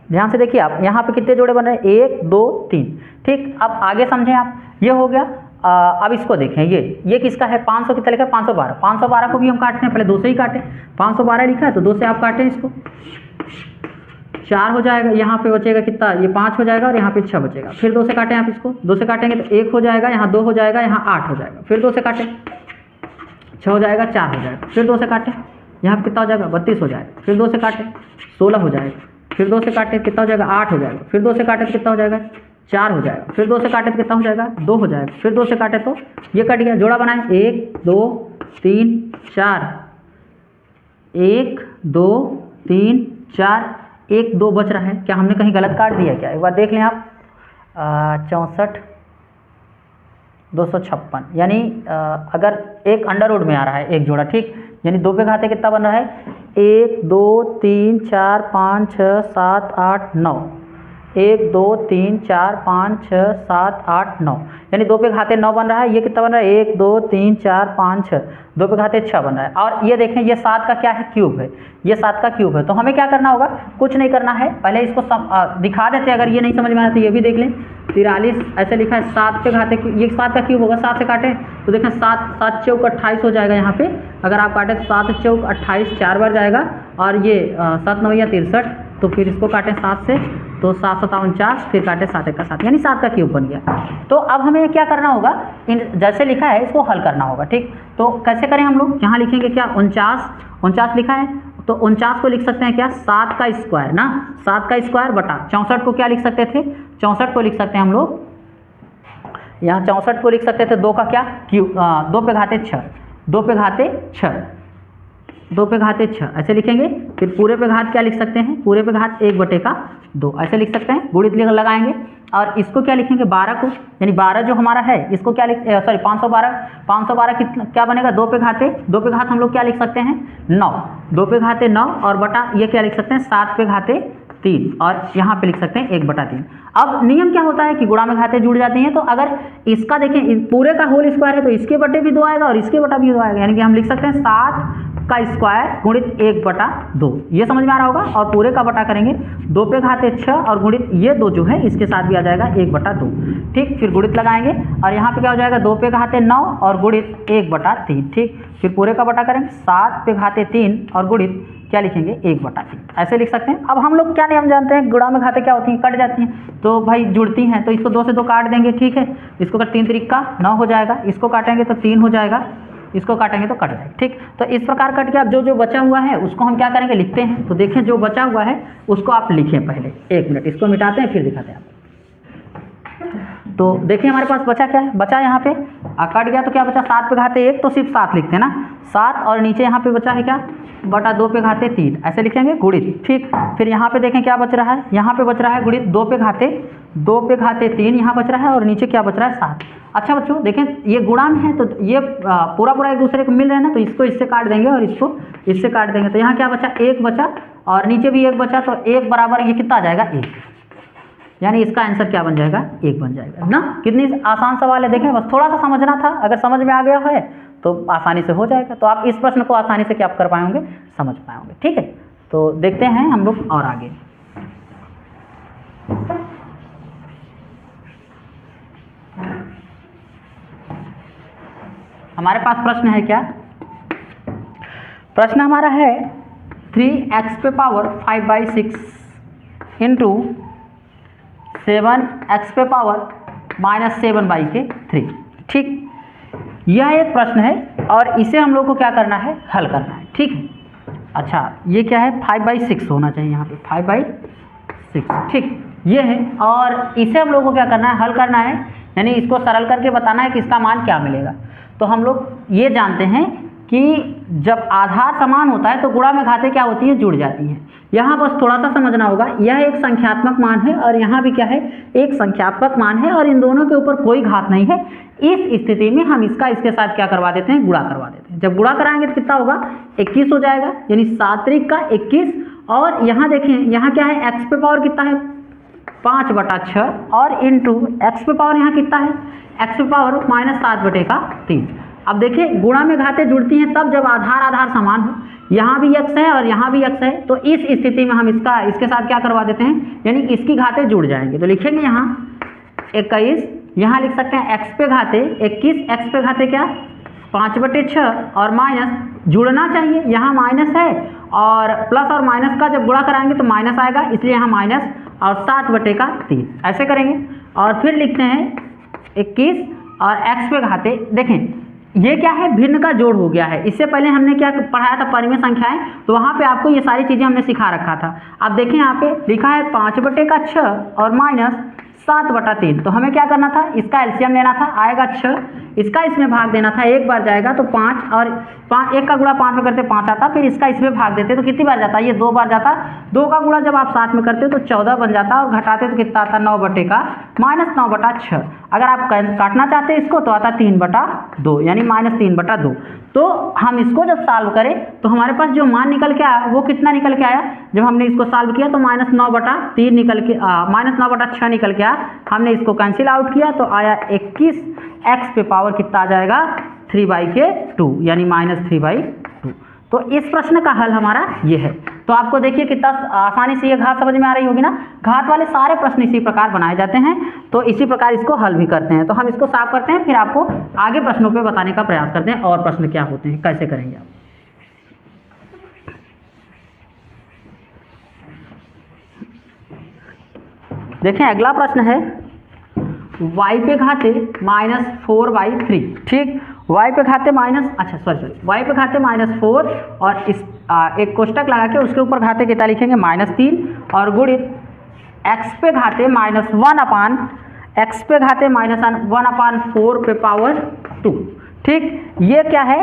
ध्यान से देखिए आप, यहाँ पे कितने जोड़े बन रहे हैं, 1 2 3। ठीक, अब आगे समझें आप, ये हो गया। अब इसको देखें, ये किसका है, 500 कितना लिखा है, 512। 512 को भी हम काटते हैं, पहले 2 से ही काटें। 512 लिखा है तो 2 से आप काटें इसको, 4 हो जाएगा। यहाँ पे बचेगा कितना, ये 5 हो जाएगा और यहाँ पे 6 बचेगा। फिर 2 से काटें आप इसको, 2 से काटेंगे तो 1 हो जाएगा, यहाँ 2 हो जाएगा, यहाँ 8 हो जाएगा। फिर 2 से काटें, 6 हो जाएगा, 4 हो जाएगा। फिर 2 से काटें, यहाँ पे कितना हो जाएगा, 32 हो जाएगा। फिर 2 से काटें, 16 हो जाएगा। फिर 2 से काटें कितना हो जाएगा, 8 हो जाएगा। फिर 2 से काटें तो कितना हो जाएगा, 4 हो जाएगा। फिर 2 से काटें तो कितना हो जाएगा, 2 हो जाएगा। फिर 2 से काटें तो ये कट गया। जोड़ा बनाएं, 1 2 3 4, 1 2 3 4, 1 2 बच रहा है। क्या हमने कहीं गलत काट दिया क्या, एक बार देख लें आप। 64 256, यानी अगर एक अंडर रूट में आ रहा है एक जोड़ा, ठीक, यानी 2 पे घाते कितना बन रहा है, 1 2 3 4 5 6 7 8 9, 1 2 3 4 5 6 7 8 9, यानी 2 पे घाते 9 बन रहा है। ये कितना बन रहा है, 1 2 3 4 5 6, 2 पे घाते 6 बन रहा है। और ये देखें, ये 7 का क्या है, क्यूब है। ये 7 का क्यूब है। तो हमें क्या करना होगा, कुछ नहीं करना है, पहले इसको दिखा देते हैं। अगर ये नहीं समझ में आया तो ये भी देख लें। 43 ऐसे लिखा है, 7 पे घाते, ये 7 का क्यूब होगा। 7 से काटें तो देखें 7 7 चौक 28 हो जाएगा। यहाँ पे अगर आप काटें तो 7 चौक 28 4 बार जाएगा। और ये 7 9 63, तो फिर इसको काटें 7 से तो 7 7 49, फिर काटें 7 1 का 7, यानी 7 का क्यूब बन गया। तो अब हमें क्या करना होगा, इन जैसे लिखा है इसको हल करना होगा। ठीक, तो कैसे करें हम लोग, यहाँ लिखेंगे क्या, 49 लिखा है तो 49 को लिख सकते हैं क्या, 7 का स्क्वायर ना, 7 का स्क्वायर बटा 64 को क्या लिख सकते थे, 64 को लिख सकते हैं हम लोग, यहाँ 64 को लिख सकते थे 2 का क्या क्यूब, 2 पे घाते 6, 2 पे घाते 6, 2 पे घाते 6 ऐसे लिखेंगे। फिर पूरे पे घात क्या लिख सकते हैं, पूरे पे घात 1/2 ऐसे लिख सकते हैं। गुणित लगाएंगे और इसको क्या लिखेंगे, 12 को, यानी 12 जो हमारा है इसको क्या लिख, सॉरी 512 कितना क्या बनेगा, 2 पे घात हम लोग क्या लिख सकते हैं, 9, 2 पे घाते 9 और बटा ये क्या लिख सकते हैं, 7 पे घाते 3 और यहाँ पे लिख सकते हैं 1/3। अब नियम क्या होता है कि गुणा में घाते जुड़ जाती हैं। तो अगर इसका देखें पूरे का होल स्क्वायर है तो इसके बटे भी 2 आएगा और इसके बटा भी 2 आएगा, यानी कि हम लिख सकते हैं 7 का स्क्वायर गुणित 1/2। ये समझ में आ रहा होगा। और पूरे का बटा करेंगे 2 पे घाते 6 और गुणित ये 2 जो है इसके साथ भी आ जाएगा 1/2। ठीक, फिर गुणित लगाएंगे और यहाँ पे क्या हो जाएगा, 2 पे घाते 9 और गुणित 1/3। ठीक, फिर पूरे का बटा करेंगे 7 पे घाते 3 और गुणित क्या लिखेंगे 1/3 ऐसे लिख सकते हैं। अब हम लोग क्या नियम जानते हैं, गुणा में घाते क्या होती हैं, कट जाती हैं तो भाई जुड़ती हैं, तो इसको 2 से 2 काट देंगे। ठीक है, इसको अगर 3 3 का 9 हो जाएगा, इसको काटेंगे तो 3 हो जाएगा, इसको काटेंगे तो कट जाएगा। ठीक, तो इस प्रकार कट के आप जो बचा हुआ है उसको हम क्या करेंगे, लिखते हैं। तो देखें जो बचा हुआ है उसको आप लिखें पहले, 1 मिनट इसको मिटाते हैं फिर दिखाते हैं आप। तो देखिए हमारे पास बचा क्या है, बचा यहाँ पे कट गया तो क्या बचा 7 पे घाते 1, तो सिर्फ 7 लिखते हैं ना 7, और नीचे यहाँ पे बचा है क्या बटा 2 पे घाते 3, ऐसे लिखेंगे गुणित। ठीक, फिर यहाँ पे देखें क्या बच रहा है, यहाँ पे बच रहा है गुणित 2 पे घाते 3 यहाँ बच रहा है, और नीचे क्या बच रहा है 7। अच्छा बच्चों देखें ये गुणा में है तो ये पूरा एक दूसरे को मिल रहा है ना, तो इसको इससे काट देंगे और इसको इससे काट देंगे, तो यहाँ क्या बचा 1 बचा और नीचे भी 1 बचा, तो 1 बराबर ये कितना आ जाएगा 1, यानी इसका आंसर क्या बन जाएगा 1 बन जाएगा ना। कितनी आसान सवाल है, देखें बस थोड़ा सा समझना था, अगर समझ में आ गया है तो आसानी से हो जाएगा, तो आप इस प्रश्न को आसानी से क्या कर पाएंगे, समझ पाएंगे। ठीक है, तो देखते हैं हम लोग और आगे। हमारे पास प्रश्न है क्या, प्रश्न हमारा है 3x पे पावर 5/6 इंटू 7x पे पावर -7/3। ठीक, यह एक प्रश्न है और इसे हम लोग को क्या करना है, हल करना है। ठीक है, अच्छा ये क्या है 5/6 होना चाहिए यहाँ पे 5/6। ठीक, ये है और इसे हम लोग को क्या करना है, हल करना है, यानी इसको सरल करके बताना है कि इसका मान क्या मिलेगा। तो हम लोग ये जानते हैं कि जब आधार समान होता है तो गुणा में घातें क्या होती हैं, जुड़ जाती हैं। यहाँ बस थोड़ा सा समझना होगा, यह एक संख्यात्मक मान है और यहाँ भी क्या है एक संख्यात्मक मान है, और इन दोनों के ऊपर कोई घात नहीं है। इस स्थिति में हम इसका इसके साथ क्या करवा देते हैं, गुणा करवा देते हैं। जब गुणा कराएंगे तो कितना होगा 21 हो जाएगा, यानी 7 त्रिक का 21। और यहाँ देखें यहाँ क्या है, x पे पावर कितना है 5/6 और इंटू एक्स पे पावर यहाँ कितना है, x पे पावर -7/3। अब देखिए गुणा में घातें जुड़ती हैं तब जब आधार समान हो, यहाँ भी x है और यहाँ भी x है, तो इस स्थिति में हम इसके साथ क्या करवा देते हैं, यानी इसकी घातें जुड़ जाएंगे। तो लिखेंगे यहाँ 21, यहाँ लिख सकते हैं x पे घाते 21, x पे घाते क्या 5/6 और माइनस जुड़ना चाहिए, यहाँ माइनस है और प्लस और माइनस का जब गुणा कराएंगे तो माइनस आएगा, इसलिए यहाँ माइनस और 7/3 ऐसे करेंगे। और फिर लिखते हैं 21 और x पे घाते, देखें ये क्या है भिन्न का जोड़ हो गया है। इससे पहले हमने क्या पढ़ाया था परिमेय संख्याएं, तो वहाँ पे आपको ये सारी चीज़ें हमने सिखा रखा था। अब देखें यहाँ पे लिखा है 5/6 और -7/3, तो हमें क्या करना था, इसका एलसीएम लेना था, आएगा 6, इसका इसमें भाग देना था, एक बार जाएगा तो 5 और 5, 1 का गुणा 5 में करते 5 आता, फिर इसका इसमें भाग देते तो कितनी बार जाता है, ये 2 बार जाता। 2 का गुणा जब आप 7 में करते हो तो 14 बन जाता, और घटाते तो कितना आता 9/9/6। अगर आप काटना चाहते हैं इसको तो आता 3/2, यानी -3/2। तो हम इसको जब सॉल्व करें तो हमारे पास जो मान निकल के आया वो कितना निकल के आया, जब हमने इसको सॉल्व किया तो -9/3 निकल के -9/6 निकल के आया। हमने इसको कैंसिल आउट किया तो आया 21, x पे पावर कितना आ जाएगा 3/2, यानी -3/2। तो इस प्रश्न का हल हमारा ये है। तो आपको देखिए कितना आसानी से ये घात समझ में आ रही होगी ना। घात वाले सारे प्रश्न इसी प्रकार बनाए जाते हैं, तो इसी प्रकार इसको हल भी करते हैं। तो हम इसको साफ करते हैं, फिर आपको आगे प्रश्नों पे बताने का प्रयास करते हैं और प्रश्न क्या होते हैं, कैसे करेंगे आप। देखें अगला प्रश्न है y पे घाते -4/3। ठीक, y पे घाते y पे घाते -4 और इस एक कोष्टक लगा के उसके ऊपर घाते कितना लिखेंगे -3 और गुणित x पे घाते -1/x पे घाते -1/4 पे पावर 2। ठीक, ये क्या है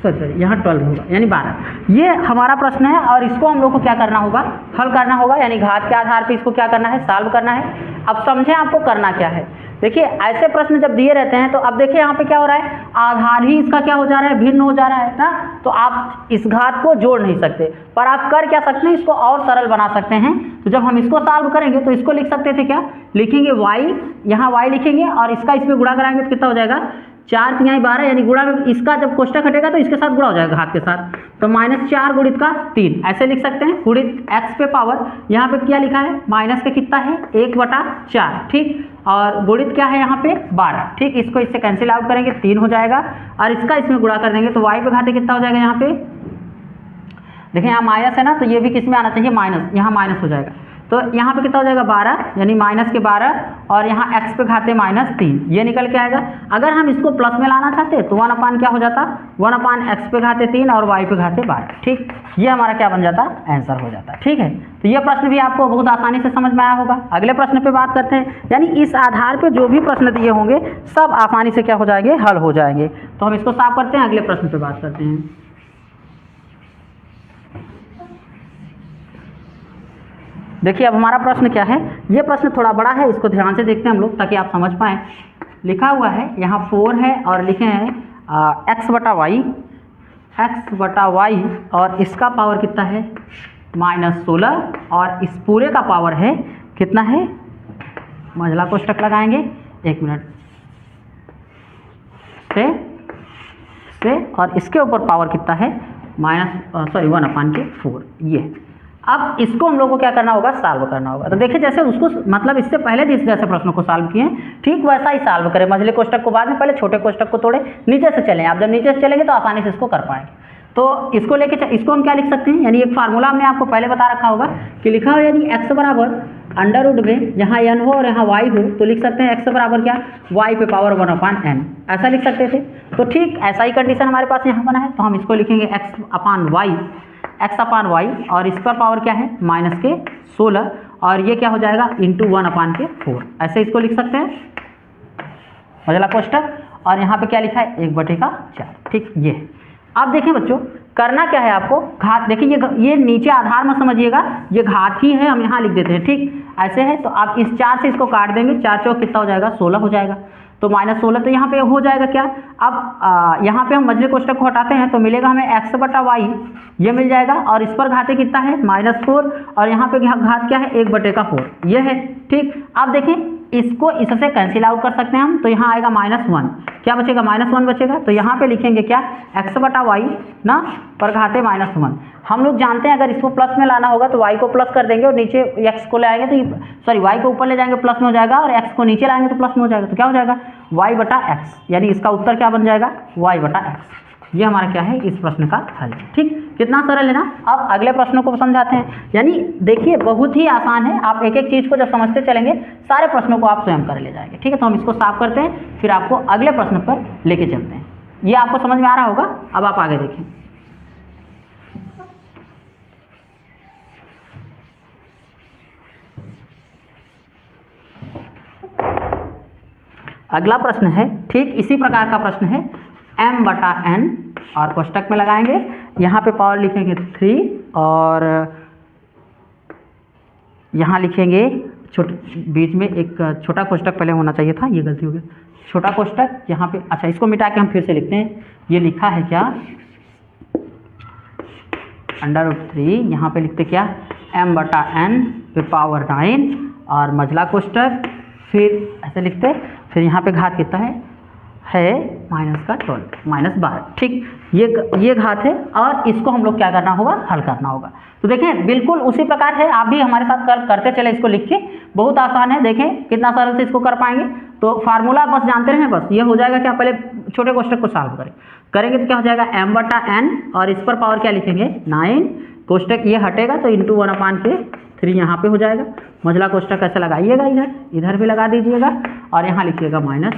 यहाँ 12 होगा, यानी 12। ये हमारा प्रश्न है और इसको हम लोग को क्या करना होगा, हल करना होगा, यानी घात के आधार पे इसको क्या करना है, सॉल्व करना है। अब समझें आपको करना क्या है। देखिए ऐसे प्रश्न जब दिए रहते हैं तो अब देखिए यहाँ पे क्या हो रहा है, आधार ही इसका क्या हो जा रहा है, भिन्न हो जा रहा है ना, तो आप इस घात को जोड़ नहीं सकते, पर आप कर क्या सकते हैं, इसको और सरल बना सकते हैं। तो जब हम इसको सॉल्व करेंगे तो इसको लिख सकते थे क्या, लिखेंगे y, यहाँ y लिखेंगे और इसका इसमें गुणा कराएंगे तो कितना हो जाएगा 4×3 12, यानी गुणा में इसका जब कोष्टक हटेगा तो इसके साथ गुणा हो जाएगा घात के साथ, तो -4 गुणित का 3 ऐसे लिख सकते हैं, गुणित x पे पावर यहाँ पे क्या लिखा है माइनस के कितना है 1/4। ठीक, और गुणित क्या है यहाँ पे 12। ठीक, इसको इससे कैंसिल आउट करेंगे 3 हो जाएगा और इसका इसमें गुणा कर देंगे तो y पे घाते कितना हो जाएगा, यहाँ पे देखिए यहाँ माइनस है ना, तो ये भी किस में आना चाहिए माइनस, यहाँ माइनस हो जाएगा। तो यहाँ पे कितना हो जाएगा 12, यानी माइनस के 12, और यहाँ x पे घाते -3, ये निकल के आएगा। अगर हम इसको प्लस में लाना चाहते तो 1 अपान क्या हो जाता, 1 अपान x पे घाते 3 और y पे घाते 12। ठीक, ये हमारा क्या बन जाता, आंसर हो जाता। ठीक है, तो ये प्रश्न भी आपको बहुत आसानी से समझ में आया होगा। अगले प्रश्न पे बात करते हैं, यानी इस आधार पे जो भी प्रश्न दिए होंगे सब आसानी से क्या हो जाएंगे, हल हो जाएंगे। तो हम इसको साफ करते हैं, अगले प्रश्न पे बात करते हैं। देखिए अब हमारा प्रश्न क्या है, ये प्रश्न थोड़ा बड़ा है, इसको ध्यान से देखते हैं हम लोग ताकि आप समझ पाएँ। लिखा हुआ है यहाँ 4 है और लिखे हैं x बटा वाई, और इसका पावर कितना है -16, और इस पूरे का पावर है कितना है, मंझला कोष्टक लगाएंगे 1 मिनट से और इसके ऊपर पावर कितना है 1/4। ये अब इसको हम लोग को क्या करना होगा, सॉल्व करना होगा। तो देखिए जैसे उसको मतलब इससे पहले जिस जैसे प्रश्नों को सॉल्व किए ठीक वैसा ही सॉल्व करें। मझले कोष्टक को बाद में, पहले छोटे कोष्टक को तोड़े, नीचे से चलें। आप जब नीचे से चलेंगे तो आसानी से इसको कर पाएंगे। तो इसको लेके इसको हम क्या लिख सकते हैं, यानी एक फार्मूला हमने आपको पहले बता रखा होगा कि लिखा हो यदि x बराबर अंडर में जहाँ n हो और यहाँ y हो तो लिख सकते हैं x बराबर क्या, y पे पावर 1/n, ऐसा लिख सकते थे। तो ठीक ऐसा ही कंडीशन हमारे पास यहाँ बना है। तो हम इसको लिखेंगे x अपान वाई, और इस पर पावर क्या है -16, और ये क्या हो जाएगा इंटू 1/4, ऐसे इसको लिख सकते हैं मझला कोष्टक। और यहाँ पे क्या लिखा है 1/4। ठीक, ये अब देखिए बच्चों करना क्या है आपको, घात देखिए ये नीचे आधार में समझिएगा, ये घात ही है, हम यहाँ लिख देते हैं। ठीक ऐसे है, तो आप इस 4 से इसको काट देंगे, 4 चौक कितना हो जाएगा 16 हो जाएगा। तो -16 तो यहाँ पे हो जाएगा क्या। अब यहाँ पे हम मझले कोष्टक को हटाते हैं तो मिलेगा हमें x बटा वाई, ये मिल जाएगा, और इस पर घाते कितना है -4, और यहाँ पे घात क्या है 1/4, ये है। ठीक, अब देखें इसको इससे कैंसिल आउट कर सकते हैं हम, तो यहाँ आएगा -1, क्या बचेगा -1 बचेगा। तो यहाँ पे लिखेंगे क्या x बटा वाई ना पर घाते -1। हम लोग जानते हैं अगर इसको प्लस में लाना होगा तो y को प्लस कर देंगे और नीचे x को ले आएंगे तो सॉरी y को ऊपर ले जाएंगे प्लस में हो जाएगा, और x को नीचे लाएंगे तो प्लस में हो जाएगा। तो क्या हो जाएगा y बटा x, यानी इसका उत्तर क्या बन जाएगा y बटा x। ये हमारा क्या है इस प्रश्न का हल। ठीक, कितना सरल है ना। अब अगले प्रश्नों को समझाते हैं। यानी देखिए बहुत ही आसान है, आप एक एक चीज़ को जब समझते चलेंगे सारे प्रश्नों को आप स्वयं कर ले जाएंगे। ठीक है, तो हम इसको साफ करते हैं, फिर आपको अगले प्रश्न पर लेके चलते हैं। ये आपको समझ में आ रहा होगा। अब आप आगे देखें। अगला प्रश्न है ठीक इसी प्रकार का प्रश्न है, m/n, और कोष्टक में लगाएंगे, यहाँ पे पावर लिखेंगे 3, और यहाँ लिखेंगे बीच में एक छोटा कोष्टक पहले होना चाहिए था, ये गलती हो गई, छोटा कोष्टक यहाँ पे। अच्छा, इसको मिटा के हम फिर से लिखते हैं। ये लिखा है क्या √3, यहाँ पे लिखते क्या m/n पे पावर 9, और मझला कोष्टक, फिर ऐसे लिखते, फिर यहाँ पे घात कितना है -12। ठीक, ये घात है, और इसको हम लोग क्या करना होगा, हल करना होगा। तो देखें बिल्कुल उसी प्रकार है, आप भी हमारे साथ करते चले इसको लिख के, बहुत आसान है। देखें कितना सरल से इसको कर पाएंगे। तो फार्मूला बस जानते रहें, बस ये हो जाएगा क्या, पहले छोटे कोष्टक को सॉल्व करेंगे तो क्या हो जाएगा m/n, और इस पर पावर क्या लिखेंगे 9, कोष्टक ये हटेगा तो इंटू 1/3 यहाँ पे हो जाएगा। मझला कोष्टक ऐसे लगाइएगा, इधर भी लगा दीजिएगा, और यहाँ लिखिएगा -12।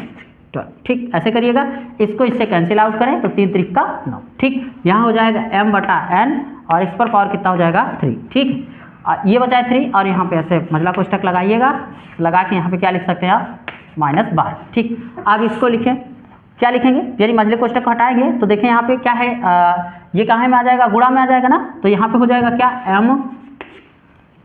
ठीक, ऐसे करिएगा। इसको इससे कैंसिल आउट करें तो 3 3 का 9। ठीक, यहाँ हो जाएगा m/n, और इस पर पावर कितना हो जाएगा 3। ठीक, ये बचा 3, और यहाँ पे ऐसे मझला कोष्टक लगाइएगा, लगा के यहाँ पे क्या लिख सकते हैं आप -12। ठीक, अब इसको लिखें, क्या लिखेंगे, यानी मझले कोष्टक को हटाएंगे तो देखें यहाँ पे क्या है, ये कहाँ में आ जाएगा, गुणा में आ जाएगा ना। तो यहाँ पे हो जाएगा क्या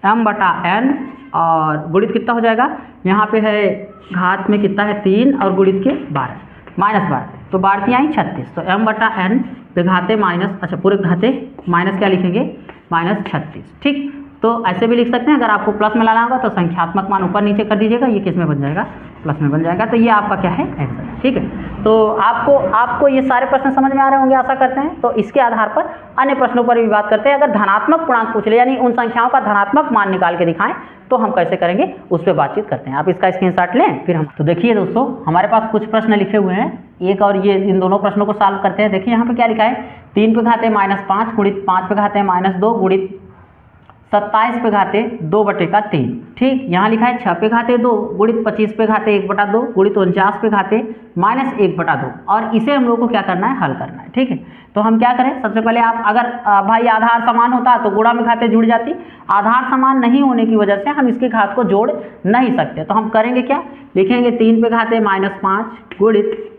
m/n, और गुणित कितना हो जाएगा, यहाँ पे है घात में कितना है 3, और गुणित के 12 -12, तो 12 आई 36। तो m/n पे घाते अच्छा पूरे घाते माइनस क्या लिखेंगे -36। ठीक, तो ऐसे भी लिख सकते हैं। अगर आपको प्लस में लाना होगा तो संख्यात्मक मान ऊपर नीचे कर दीजिएगा, ये किस में बन जाएगा, प्लस में बन जाएगा। तो ये आपका क्या है आंसर। ठीक है, तो आपको ये सारे प्रश्न समझ में आ रहे होंगे आशा करते हैं। तो इसके आधार पर अन्य प्रश्नों पर भी बात करते हैं। अगर धनात्मक पूर्णांक पूछ ले, यानी उन संख्याओं का धनात्मक मान निकाल के दिखाएं, तो हम कैसे करेंगे उस पर बातचीत करते हैं। आप इसका स्क्रीनशॉट लें, फिर हम तो देखिए दोस्तों हमारे पास कुछ प्रश्न लिखे हुए हैं, एक और ये इन दोनों प्रश्नों को सॉल्व करते हैं। देखिए यहाँ पे क्या लिखा है, 3 पे घाते -5 गुणित 5 पे घाते -2 गुणित 27 पे घाते 2/3, ठीक। यहाँ लिखा है 6 पे घाते 2 गुणित 25 पे घाते 1/2 गुणित 49 पे घाते -1/2, और इसे हम लोग को क्या करना है, हल करना है, ठीक है। तो हम क्या करें, सबसे पहले आप अगर भाई आधार समान होता तो गुणा में घाते जुड़ जाती, आधार समान नहीं होने की वजह से हम इसकी घात को जोड़ नहीं सकते, तो हम करेंगे क्या, लिखेंगे 3 पे घाते -5 गुणित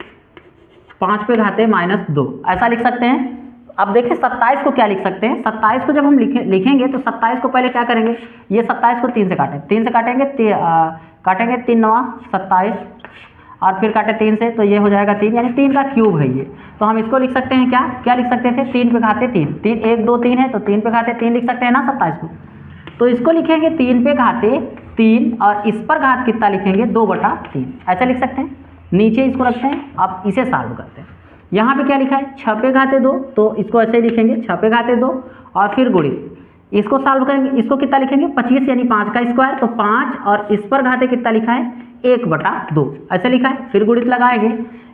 5 पे घाते -2, ऐसा लिख सकते हैं। अब देखिए 27 को क्या लिख सकते हैं, 27 को जब हम लिखेंगे तो 27 को पहले क्या करेंगे, ये 27 को 3 से काटें, 3 से काटेंगे, काटेंगे 3 9 27, और फिर काटे 3 से, तो ये हो जाएगा 3, यानी 3 का क्यूब है ये। तो हम इसको लिख सकते हैं क्या, क्या लिख सकते थे, 3 पे घाते 3, 3 1 2 3 है, तो 3 पे घाते 3 लिख सकते हैं ना 27 को। तो इसको लिखेंगे 3 पे घाते 3, और इस पर घात कितना लिखेंगे, 2/3, ऐसा लिख सकते हैं। नीचे इसको रखते हैं, अब इसे सॉल्व करते हैं। यहाँ पे क्या लिखा है, 6 पे घाते 2, तो इसको ऐसे लिखेंगे 6 पे घाते 2, और फिर गुणित, इसको सॉल्व करेंगे, इसको कितना लिखेंगे 25, यानी 5 का स्क्वायर, तो 5, और इस पर घाते कितना लिखा है 1/2, ऐसे लिखा है। फिर गुणित लगाएंगे,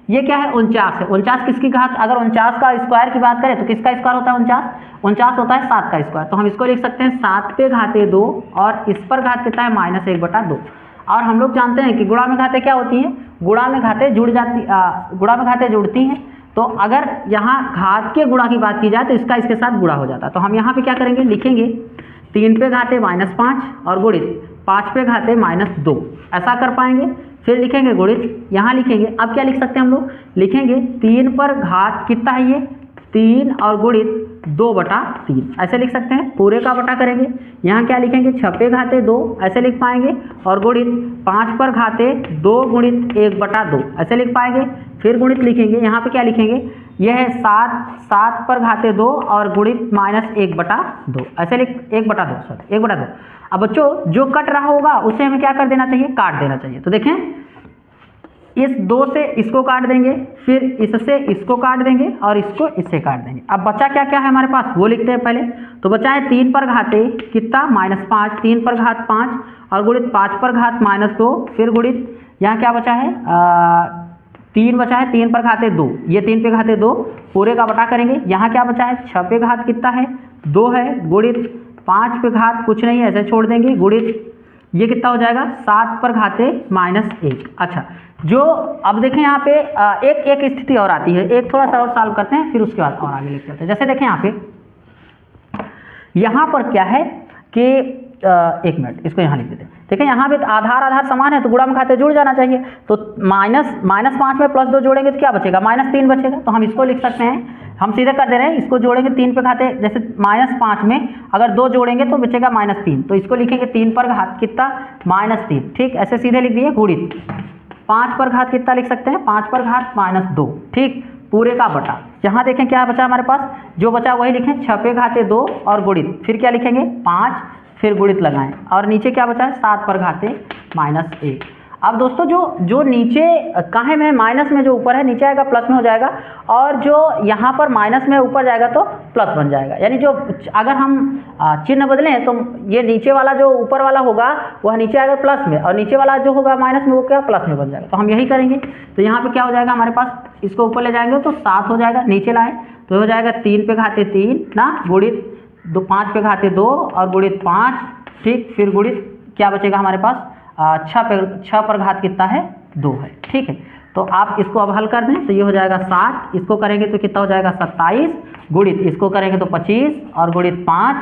ये क्या है 49 है, 49 किसकी घात, अगर 49 का स्क्वायर की बात करें तो किसका स्क्वायर होता है 49 होता है 7 का स्क्वायर, तो हम इसको लिख सकते हैं 7 पे घाते 2, और इस पर घात कितना है -1/2। और हम लोग जानते हैं कि गुणा में घाते क्या होती हैं, गुणा में घाते गुणा में घाते जुड़ती हैं, तो अगर यहाँ घात के गुणा की बात की जाए तो इसका इसके साथ गुणा हो जाता है। तो हम यहाँ पे क्या करेंगे, लिखेंगे 3 पे घाते -5 और गुणित 5 पे घाते -2, ऐसा कर पाएंगे। फिर लिखेंगे गुणित, यहाँ लिखेंगे, अब क्या लिख सकते हैं हम लोग, लिखेंगे 3 पर घात कितना है ये 3, और गुणित 2/3, ऐसे लिख सकते हैं। पूरे का बटा करेंगे, यहाँ क्या लिखेंगे 6 पे घाते 2, ऐसे लिख पाएंगे, और गुणित 5 पर घाते 2 गुणित 1/2, ऐसे लिख पाएंगे। फिर गुणित लिखेंगे, यहाँ पे क्या लिखेंगे, यह है 7 पर घाते 2 और गुणित -1/2, ऐसे लिख 1/2, सॉरी 1/2। अब बच्चों जो कट रहा होगा उसे हमें क्या कर देना चाहिए, काट देना चाहिए। तो देखें इस 2 से इसको काट देंगे, फिर इससे इसको काट देंगे, और इसको इससे काट देंगे। अब बचा क्या क्या है हमारे पास, वो लिखते हैं पहले। तो बचा है 3 पर घाते कितना -5, 3 पर घात 5, और गुणित 5 पर घात -2, फिर गुणित यहाँ क्या बचा है 3 बचा है, 3 पर घाते 2, ये 3 पे घाते 2, पूरे का बटा करेंगे। यहाँ क्या बचा है 6 पे घात कितना है 2 है, गुणित 5 पे घात कुछ नहीं है, ऐसे छोड़ देंगे, गुणित ये कितना हो जाएगा 7 पर घाते -1। अच्छा, जो अब देखें यहाँ पे एक स्थिति और आती है, एक थोड़ा सा और सॉल्व करते हैं, फिर उसके बाद और आगे लिख चलते हैं। जैसे देखें यहाँ पर क्या है कि एक मिनट, इसको यहाँ लिख देते हैं। देखिए यहाँ पे आधार समान है तो गुणा में घाते जुड़ जाना चाहिए, तो -5 में +2 जोड़ेंगे तो क्या बचेगा -3 बचेगा। तो हम इसको लिख सकते हैं, हम सीधे कर दे रहे हैं, इसको जोड़ेंगे 3 पे घाते, जैसे -5 में अगर 2 जोड़ेंगे तो बचेगा -3, तो इसको लिखेंगे 3 पर घात कितना -3, ठीक, ऐसे सीधे लिख दिए। गुणित 5 पर घात कितना लिख सकते हैं 5 पर घात -2, ठीक, पूरे का बटा। यहाँ देखें क्या बचा हमारे पास, जो बचा वही लिखें 6 पे घाते 2 और गुणित, फिर क्या लिखेंगे 5, फिर गुणित लगाएं, और नीचे क्या बचा है 7 पर घाते -1। अब दोस्तों जो नीचे कहाँ में माइनस में, जो ऊपर है नीचे आएगा प्लस में हो जाएगा, और जो यहाँ पर माइनस में ऊपर जाएगा तो प्लस बन जाएगा। यानी जो अगर हम चिन्ह बदलें तो ये नीचे वाला जो ऊपर वाला होगा वह नीचे आएगा प्लस में, और नीचे वाला जो होगा माइनस में वो क्या प्लस में बन जाएगा। तो हम यही करेंगे। तो यहाँ पे क्या हो जाएगा हमारे पास, इसको ऊपर ले जाएंगे तो 7 हो जाएगा, नीचे लाएँ तो हो जाएगा 3 पे घाते 3 ना, गुणित 5 पे घाते 2 और गुणित 5, ठीक, फिर गुणित क्या बचेगा हमारे पास 6 पर घात कितना है 2 है, ठीक है। तो आप इसको अब हल कर दें तो ये हो जाएगा 7, इसको करेंगे तो कितना हो जाएगा 27, गुणित इसको करेंगे तो 25 और गुणित 5,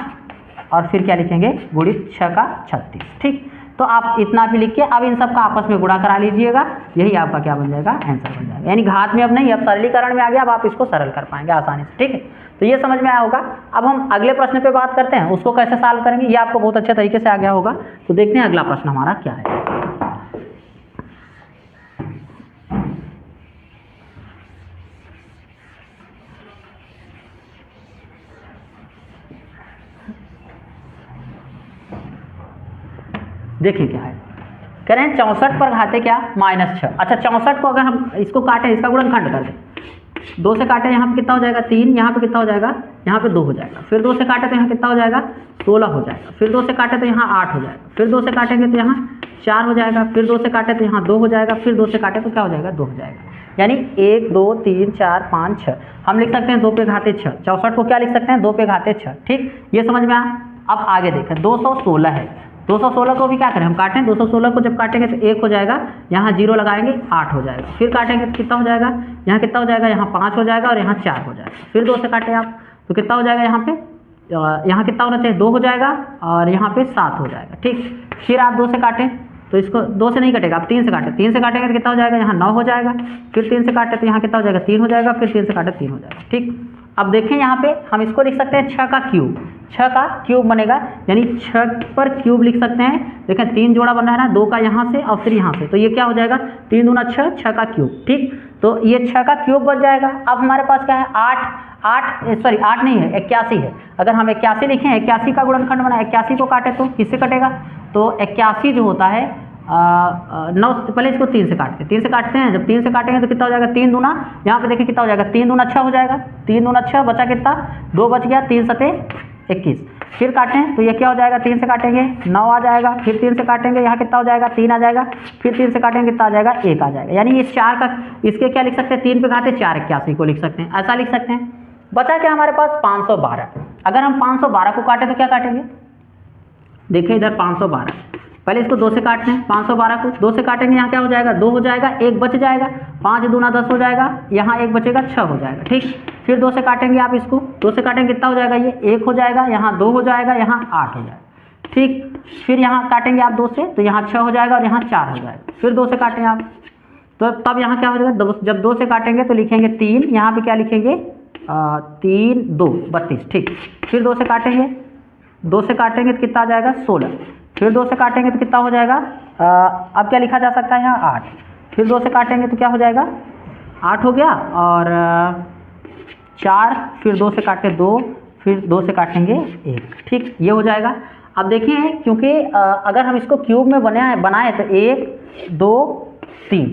और फिर क्या लिखेंगे गुणित 6 का 36, ठीक। तो आप इतना भी लिख के अब इन सब का आपस में गुणा करा लीजिएगा, यही आपका क्या बन जाएगा आंसर बन जाएगा। यानी घात में अब नहीं, अब सरलीकरण में आ गया, अब आप इसको सरल कर पाएंगे आसानी से, ठीक है। तो ये समझ में आया होगा। अब हम अगले प्रश्न पे बात करते हैं, उसको कैसे सॉल्व करेंगे ये आपको बहुत अच्छे तरीके से आ गया होगा। तो देखते हैं अगला प्रश्न हमारा क्या है। देखिए क्या है, कह रहे हैं 64 पर घाते क्या -6। अच्छा 64 को अगर हम इसको काटें, इसका गुणनखंड कर दें, 2 से काटे यहाँ पे कितना हो जाएगा 3, यहाँ पे कितना हो जाएगा, यहाँ पे 2 हो जाएगा, फिर 2 से काटे तो यहाँ कितना हो जाएगा 16 हो जाएगा, फिर 2 से काटे तो यहाँ 8 हो जाएगा, फिर 2 से काटेंगे तो यहाँ 4 हो जाएगा, फिर 2 से काटे तो यहाँ 2 हो जाएगा, फिर 2 से काटे तो क्या हो जाएगा 2 हो जाएगा। यानी 1 2 3 4 5 6 हम लिख सकते हैं 2 पे घाते 6। 64 को क्या लिख सकते हैं 2 पे घाते 6, ठीक, ये समझ में आया। अब आगे देखें 216 है, 216 को भी क्या करें हम काटें, 216 को जब काटेंगे तो 1 हो जाएगा, यहाँ 0 लगाएंगे 8 हो जाएगा, फिर काटेंगे तो कितना हो जाएगा, यहाँ कितना हो जाएगा, यहाँ 5 हो जाएगा और यहाँ 4 हो जाएगा, फिर 2 से काटें आप तो कितना हो जाएगा, यहाँ पे यहाँ कितना होना चाहिए 2 हो जाएगा और यहाँ पे 7 हो जाएगा। ठीक, फिर आप 2 से काटें तो इसको 2 से नहीं कटेगा, आप 3 से काटें, 3 से काटेंगे तो कितना हो जाएगा, यहाँ 9 हो जाएगा, फिर 3 से काटें तो यहाँ कितना हो जाएगा 3 हो जाएगा, फिर 3 से काटें 3 हो जाएगा। ठीक, अब देखें यहाँ पे हम इसको लिख सकते हैं 6 का क्यूब, 6 का क्यूब बनेगा, यानी 6 पर क्यूब लिख सकते हैं। देखें 3 जोड़ा बन रहा है ना, 2 का यहाँ से और फिर यहाँ से, तो ये क्या हो जाएगा 3 दूना 6, 6 का क्यूब। ठीक, तो ये 6 का क्यूब बन जाएगा। अब हमारे पास क्या है 8 नहीं है 81 है। अगर हम 81 लिखें, 81 का गुणनखंड बना, 81 को काटे तो किससे कटेगा, तो 81 जो होता है 9, पहले इसको 3 से काटते हैं, 3 से काटते हैं, जब 3 से काटेंगे तो कितना हो जाएगा 3 दूना, यहाँ पे देखिए कितना हो जाएगा 3 दूना 6 हो जाएगा, 3 दूना 6 बचा कितना 2 बच गया, 3 सते 21, फिर काटें तो ये क्या हो जाएगा 3 से काटेंगे 9 आ जाएगा, फिर 3 से काटेंगे यहाँ कितना हो जाएगा 3 आ जाएगा, फिर 3 से काटेंगे कितना आ जाएगा 1 आ जाएगा। यानी ये 4 का, इसके क्या लिख सकते हैं 3 पे घाते 4 81 को लिख सकते हैं, ऐसा लिख सकते हैं। बचा क्या हमारे पास 512, अगर हम 512 को काटें तो क्या काटेंगे, देखिए इधर 512, पहले इसको 2 से काटते हैं, 512 को 2 से काटेंगे, यहाँ क्या हो जाएगा 2 हो जाएगा, 1 बच जाएगा, 5 दूना 10 हो जाएगा, यहाँ 1 बचेगा 6 हो जाएगा। ठीक, फिर 2 से काटेंगे आप इसको, 2 से काटेंगे कितना हो जाएगा, ये 1 हो जाएगा, यहाँ 2 हो जाएगा, यहाँ 8 हो जाएगा। ठीक, फिर यहाँ काटेंगे आप 2 से तो यहाँ 6 हो जाएगा और यहाँ 4 हो जाएगा, फिर 2 से काटें आप तो तब यहाँ क्या हो जाएगा, जब 2 से काटेंगे तो लिखेंगे 3, यहाँ पे क्या लिखेंगे 3 2 32। ठीक, फिर 2 से काटेंगे, 2 से काटेंगे तो कितना आ जाएगा 16, फिर 2 से काटेंगे तो कितना हो जाएगा, अब क्या लिखा जा सकता है यहाँ 8, फिर 2 से काटेंगे तो क्या हो जाएगा 8 हो गया और 4, फिर 2 से काटे 2, फिर 2 से काटेंगे 1। ठीक, ये हो जाएगा। अब देखिए क्योंकि अगर हम इसको क्यूब में बनाए तो 1 2 3,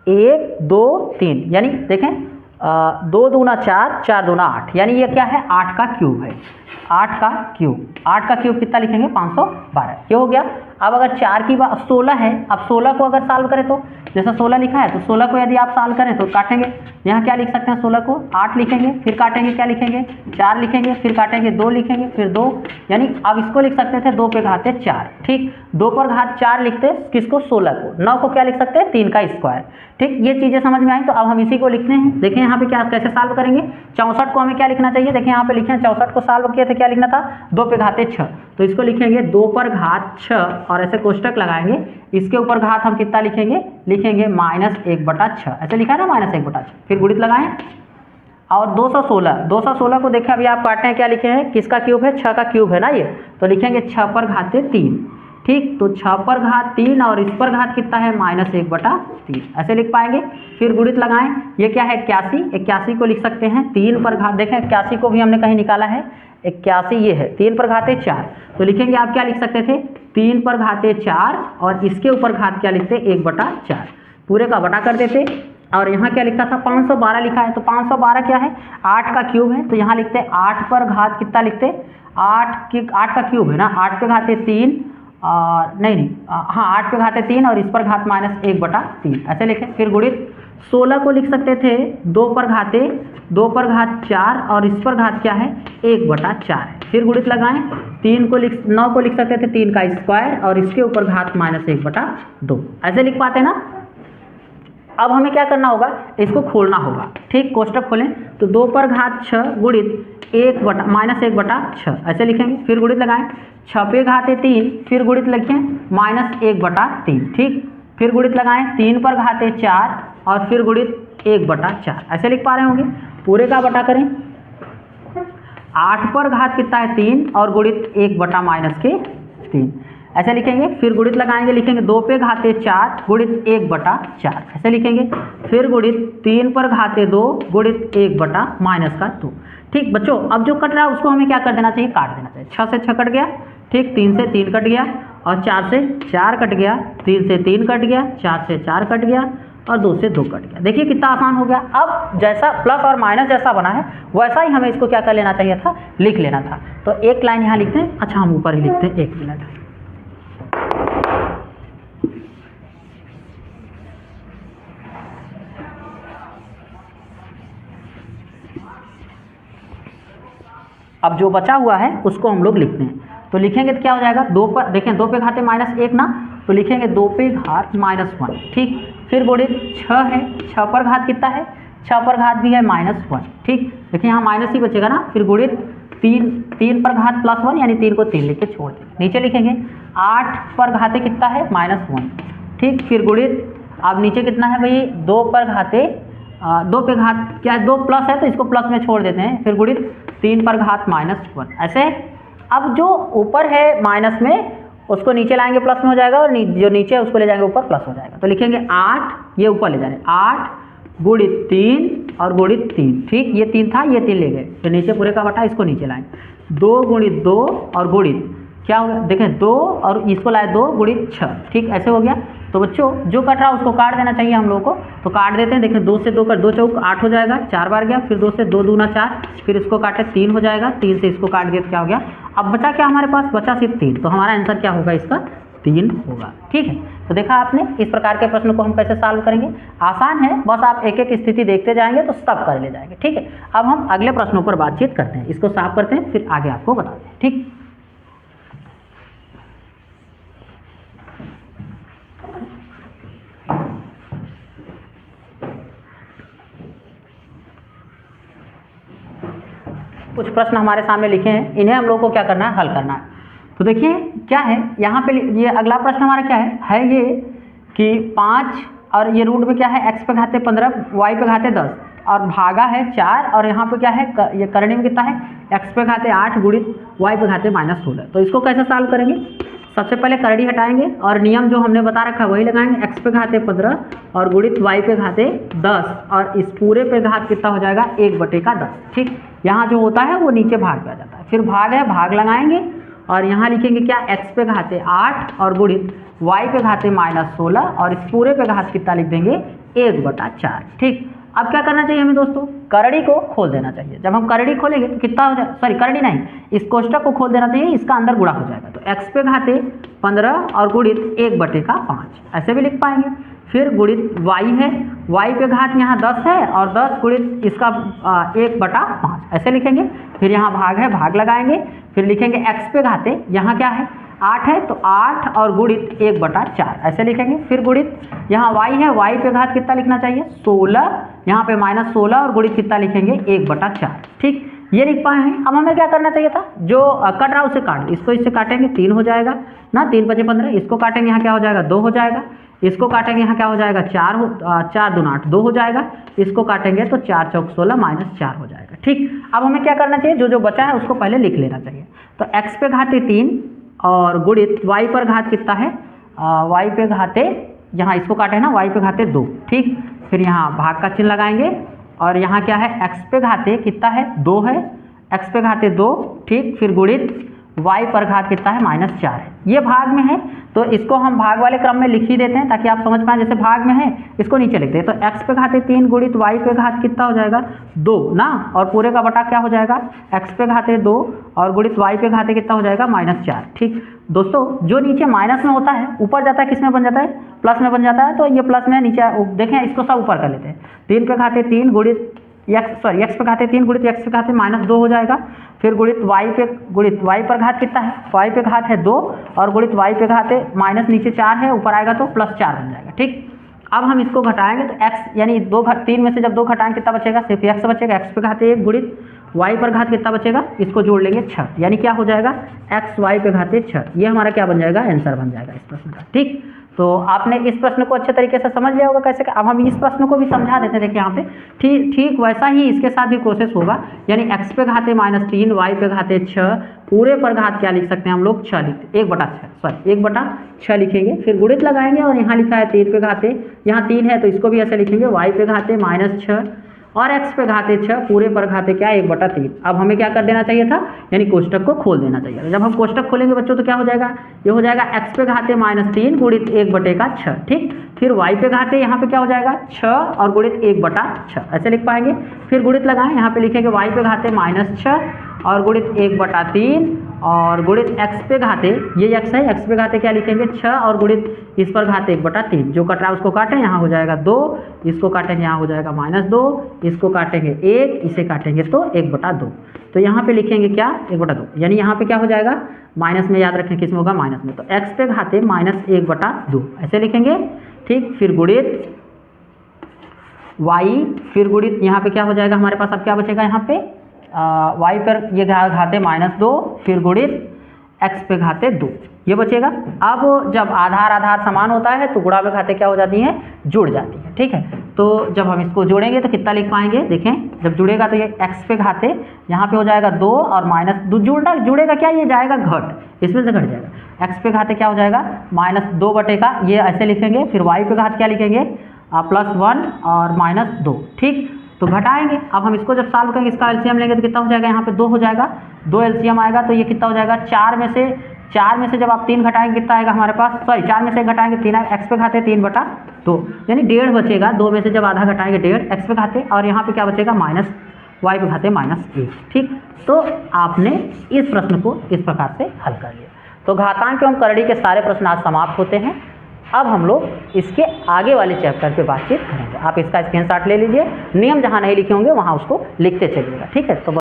1 2 3, यानी देखें 2 दूना 4, 4 दूना 8, यानी ये क्या है 8 का क्यूब है, 8 का क्यूब कितना लिखेंगे 512, ये हो गया। अब अगर 4 की बात 16 है, अब 16 को अगर सॉल्व करें तो जैसा 16 लिखा है तो 16 को यदि आप सॉल्व करें तो काटेंगे, यहाँ क्या लिख सकते हैं 16 को 8 लिखेंगे, फिर काटेंगे क्या लिखेंगे 4 लिखेंगे, फिर काटेंगे 2 लिखेंगे, फिर 2, यानी अब इसको लिख सकते थे 2 पे घाते 4। ठीक, 2 पर घात 4 लिखते किसको 16 को, 9 को क्या लिख सकते हैं 3 का स्क्वायर। ठीक, ये चीज़ें समझ में आई, तो अब हम इसी को लिखते हैं। देखिए यहाँ पे क्या कैसे सॉल्व करेंगे, 64 को हमें क्या लिखना चाहिए, देखिए यहाँ पे लिखे 64 को सॉल्व किए थे, क्या लिखना था 2 पे घाते 6, तो इसको लिखेंगे 2 पर घात 6 और ऐसे कोष्टक लगाएंगे, इसके ऊपर घात हम कितना लिखेंगे -1/6, ऐसे लिखा है ना -1/6, फिर गुणित लगाएं और 216 को देखें अभी आप काटते हैं, क्या लिखे हैं किसका क्यूब है 6 का क्यूब है ना ये, तो लिखेंगे 6 पर घाते 3। ठीक, तो 6 पर घात 3 और इस पर घात कितना है -1/3, ऐसे लिख पाएंगे। फिर गुणित लगाएं, ये क्या है 81 को लिख सकते हैं 3 पर घात, देखें 81 को भी हमने कहीं निकाला है, 81 ये है 3 पर घाते 4, तो लिखेंगे आप क्या लिख सकते थे 3 पर घाते 4 और इसके ऊपर घात क्या लिखते 1/4, पूरे का बटा कर देते। और यहाँ क्या लिखा था 512 लिखा है, तो 512 क्या है 8 का क्यूब है, तो यहाँ लिखते 8 पर घात कितना लिखते 8 का क्यूब है ना, 8 पे घाते 3 और नहीं हाँ 8 पे घाते 3 और इस पर घात -1/3, ऐसे लिखें। फिर गुणित 16 को लिख सकते थे 2 पर घात 4 और इस पर घात क्या है 1/4 है, फिर गुणित लगाएं। 9 को लिख सकते थे 3 का स्क्वायर और इसके ऊपर घात -1/2, ऐसे लिख पाते ना। अब हमें क्या करना होगा, इसको खोलना होगा। ठीक, कोष्टक खोलें तो 2 पर घात 6 गुणित -1/6, ऐसे लिखेंगे, फिर गुणित लगाएं। 6 पे घाते 3, फिर गुणित लिखें -1/3। ठीक, फिर गुणित लगाएं 3 पर घाते 4 और फिर गुणित 1/4, ऐसे लिख पा रहे होंगे। पूरे का बटा करें, 8 पर घात कितना है 3 और गुणित 1/-3, ऐसे लिखेंगे। फिर गुणित लगाएंगे, लिखेंगे 2 पे घाते 4 गुणित 1/4, ऐसे लिखेंगे। फिर गुणित 3 पर घाते 2 गुणित 1/-2। ठीक बच्चों, अब जो कट रहा है उसको हमें क्या कर देना चाहिए, काट देना चाहिए। 6 से 6 कट गया, ठीक, 3 से 3 कट गया और 4 से 4 कट गया, 3 से 3 कट गया, 4 से 4 कट गया और 2 से 2 कट गया। देखिए कितना आसान हो गया। अब जैसा प्लस और माइनस जैसा बना है वैसा ही हमें इसको क्या कर लेना चाहिए था, लिख लेना था। तो एक लाइन यहाँ लिखते हैं, अच्छा हम ऊपर ही लिखते हैं, 1 मिनट। अब जो बचा हुआ है उसको हम लोग लिखते हैं, तो लिखेंगे तो क्या हो जाएगा, 2 पर देखें 2 पे घाते -1 ना, तो लिखेंगे 2 पे घात -1, ठीक। फिर गुणित 6 है, 6 पर घात कितना है, 6 पर घात भी है -1, ठीक। देखिए यहाँ माइनस ही बचेगा ना, फिर गुणित 3 पर घात +1 यानी 3 को 3 लिख के छोड़ देंगे। नीचे लिखेंगे 8 पर घाते कितना है -1, ठीक। फिर गुणित अब नीचे कितना है भाई, 2 पर घाते 2 पे घात क्या है, 2 प्लस है तो इसको प्लस में छोड़ देते हैं, फिर गुणित 3 पर घात -1 ऐसे। अब जो ऊपर है माइनस में उसको नीचे लाएंगे प्लस में हो जाएगा, और जो नीचे है उसको ले जाएंगे ऊपर प्लस हो जाएगा, तो लिखेंगे 8, ये ऊपर ले जाएंगे 8 गुणित 3 और गुणित 3, ठीक। ये 3 था, ये 3 ले गए, फिर नीचे पूरे का बटा इसको नीचे लाएंगे, 2 गुणित 2 और गुणित क्या हो गया, देखें 2 और इसको लाए 2 गुणित 6, ठीक। ऐसे हो गया। तो बच्चों जो कट रहा है उसको काट देना चाहिए हम लोगों को, तो काट देते हैं। देखें 2 से 2 कर 2 चौक 8 हो जाएगा, 4 बार गया, फिर 2 से 2 दूना 4, फिर इसको काटे 3 हो जाएगा, 3 से इसको काट दिया तो क्या हो गया, अब बचा क्या हमारे पास, बचा सिर्फ 3, तो हमारा आंसर क्या होगा इसका, 3 होगा, ठीक है। तो देखा आपने, इस प्रकार के प्रश्न को हम कैसे सॉल्व करेंगे, आसान है, बस आप एक एक स्थिति देखते जाएंगे तो सब कर ले जाएंगे, ठीक है। अब हम अगले प्रश्नों पर बातचीत करते हैं, इसको साफ करते हैं, फिर आगे आपको बताते हैं, ठीक। कुछ प्रश्न हमारे सामने लिखे हैं, इन्हें हम लोग को क्या करना है, हल करना है। तो देखिए क्या है यहाँ पे, ये अगला प्रश्न हमारा क्या है ये कि 5 और ये रूट में क्या है, x पे घाते 15 y पे घाते 10 और भागा है 4, और यहाँ पे क्या है, ये करणी में कितना है, x पे घाते 8 गुणित y पे घाते -16। तो इसको कैसे सॉल्व करेंगे, सबसे पहले करणी हटाएंगे और नियम जो हमने बता रखा है वही लगाएंगे, x पे घाते 15 और गुणित y पे घाते 10, और इस पूरे पे घात कितना हो जाएगा, 1/10, ठीक। यहाँ जो होता है वो नीचे भाग पे आ जाता है, फिर भाग है, भाग लगाएंगे और यहाँ लिखेंगे क्या, x पे घाते 8 और गुणित y पे घाते -16, और इस पूरे पे घात कितना लिख देंगे, 1/4, ठीक। अब क्या करना चाहिए हमें दोस्तों, करड़ी को खोल देना चाहिए। जब हम करड़ी खोलेंगे तो कितना हो जाएगा, सॉरी करड़ी नहीं, इस कोष्टक को खोल देना चाहिए, इसका अंदर गुणा हो जाएगा, तो x पे घाते 15 और गुणित 1/5 ऐसे भी लिख पाएंगे। फिर गुणित y है, y पे घात यहाँ 10 है और 10 गुणित इसका 1/5 ऐसे लिखेंगे। फिर यहाँ भाग है, भाग लगाएंगे, फिर लिखेंगे x पे घाते यहाँ क्या है, 8 है तो 8 और गुणित 1/4 ऐसे लिखेंगे। फिर गुणित यहाँ y है, y पे घात कितना लिखना चाहिए, 16, यहाँ पे -16 और गुणित कितना लिखेंगे, 1/4, ठीक। ये लिख पाए हैं। अब हमें क्या करना चाहिए था, जो कट रहा उसे काट, इसको इससे काटेंगे 3 हो जाएगा ना, 3 × 5 = 15, इसको काटेंगे यहाँ क्या हो जाएगा, 2 हो जाएगा, इसको काटेंगे यहाँ क्या हो जाएगा, 4 दूना 8 2 हो जाएगा, इसको काटेंगे तो 4 चौक 16 -4 हो जाएगा, ठीक। अब हमें क्या करना चाहिए, जो बचा है उसको पहले लिख लेना चाहिए। तो x पे घाते 3 और गुणित y पर घात कितना है, y पे घाते यहाँ इसको काटे ना, y पे घाते 2, ठीक। फिर यहाँ भाग का चिन्ह लगाएंगे और यहाँ क्या है, x पे घाते कितना है, 2 है, x पे घाते 2, ठीक। फिर गुणित y पर घात कितना है, -4 है, ये भाग में है तो इसको हम भाग वाले क्रम में लिख ही देते हैं ताकि आप समझ पाएं। जैसे भाग में है इसको नीचे लिखते हैं, तो x पे घाते 3 गुणित y पे घात कितना हो जाएगा, 2 ना, और पूरे का बटा क्या हो जाएगा, x पे घाते 2 और गुणित y पे घाते कितना हो जाएगा, -4, ठीक। दोस्तों जो नीचे माइनस में होता है ऊपर जाता है, किस में बन जाता है, प्लस में बन जाता है, तो ये प्लस में नीचे देखें, इसको सब ऊपर कर लेते हैं। 3 पे घाते 3 गुणित x पे घाते 3 गुणित x पे घाते -2 हो जाएगा। फिर गुणित y पर घात कितना है, y पे घात है 2 और गुणित y पे घाते माइनस नीचे 4 है, ऊपर आएगा तो +4 बन जाएगा, ठीक। अब हम इसको घटाएंगे तो x यानी 3 में से जब 2 घटाएंगे कितना बचेगा, सिर्फ x बचेगा, x पे घाते 1 गुणित y पर घात कितना बचेगा, इसको जोड़ लेंगे 6, यानी क्या हो जाएगा, x y पे घाते 6, ये हमारा क्या बन जाएगा, आंसर बन जाएगा इस प्रश्न का, ठीक। तो आपने इस प्रश्न को अच्छे तरीके से समझ लिया होगा कैसे। अब हम इस प्रश्न को भी समझा देते हैं, देखिए यहाँ पे ठीक वैसा ही इसके साथ भी प्रोसेस होगा, यानी x पे घाते -3 y पे घाते 6 पूरे पर घात क्या लिख सकते हैं हम लोग, 6 लिखते, 1/6 लिखेंगे। फिर गुणित लगाएंगे और यहाँ लिखा है 3 पे घाते, यहाँ 3 है तो इसको भी ऐसे लिखेंगे, y पे घाते -6 और x पे घाते 6 पूरे पर घाते क्या, 1/3। अब हमें क्या कर देना चाहिए था, यानी कोष्टक को खोल देना चाहिए। जब हम कोष्टक खोलेंगे बच्चों तो क्या हो जाएगा, ये हो जाएगा x पे घाते -3 गुणित 1/6, ठीक। फिर y पे घाते यहाँ पे क्या हो जाएगा, 6 और गुणित 1/6 ऐसे लिख पाएंगे। फिर गुणित लगाएं, यहाँ पे लिखेंगे y पे घाते -6 और गुणित 1/3 और गुणित x पे घाते, ये x है, x पे घाते क्या लिखेंगे 6 और गुणित इस पर घाते 1/3, जो कट रहा है उसको काटें, यहाँ हो जाएगा 2, इसको काटेंगे यहाँ हो जाएगा -2, इसको काटेंगे 1, इसे काटेंगे तो 1/2। तो यहाँ पे लिखेंगे क्या 1/2, यानी यहाँ पे क्या हो जाएगा माइनस में, याद रखें किस में होगा माइनस में, तो x पे घाते -1/2 ऐसे लिखेंगे। ठीक, फिर गुणित y, फिर गुणित यहाँ पे क्या हो जाएगा हमारे पास, अब क्या बचेगा यहाँ पे y पर ये घाते -2, फिर गुणित x पे घाते 2, ये बचेगा। अब जब आधार आधार समान होता है तो गुणा में घाते क्या हो जाती हैं, जुड़ जाती है। ठीक है, तो जब हम इसको जोड़ेंगे तो कितना लिख पाएंगे, देखें जब जुड़ेगा तो ये x पे घाते यहाँ पे हो जाएगा 2 और -2, जुड़ेगा क्या, ये जाएगा घट, इसमें से घट जाएगा, x पे घाते क्या हो जाएगा -2 बटे का, ये ऐसे लिखेंगे। फिर y पे घात क्या लिखेंगे +1 और -2। ठीक, तो घटाएंगे। अब हम इसको जब सॉल्व करेंगे, इसका एलसीएम लेंगे तो कितना हो जाएगा, यहाँ पे 2 हो जाएगा, 2 एलसीएम आएगा तो ये कितना हो जाएगा 4 में से जब आप 3 घटाएंगे कितना आएगा हमारे पास, सॉरी 4 में से 1 घटाएंगे 3 आएगा, x पे घाते 3/2, यानी 1.5 बचेगा, 2 में से जब आधा घटाएंगे 1.5 x पे घाते, और यहाँ पे क्या बचेगा y पे घाते -1। ठीक, तो आपने इस प्रश्न को इस प्रकार से हल कर लिया। तो घातांक एवं करड़ी के सारे प्रश्न आज समाप्त होते हैं। अब हम लोग इसके आगे वाले चैप्टर पे बातचीत करेंगे। आप इसका स्क्रीनशॉट ले लीजिए, नियम जहाँ नहीं लिखे होंगे वहाँ उसको लिखते चलिएगा। ठीक है, तो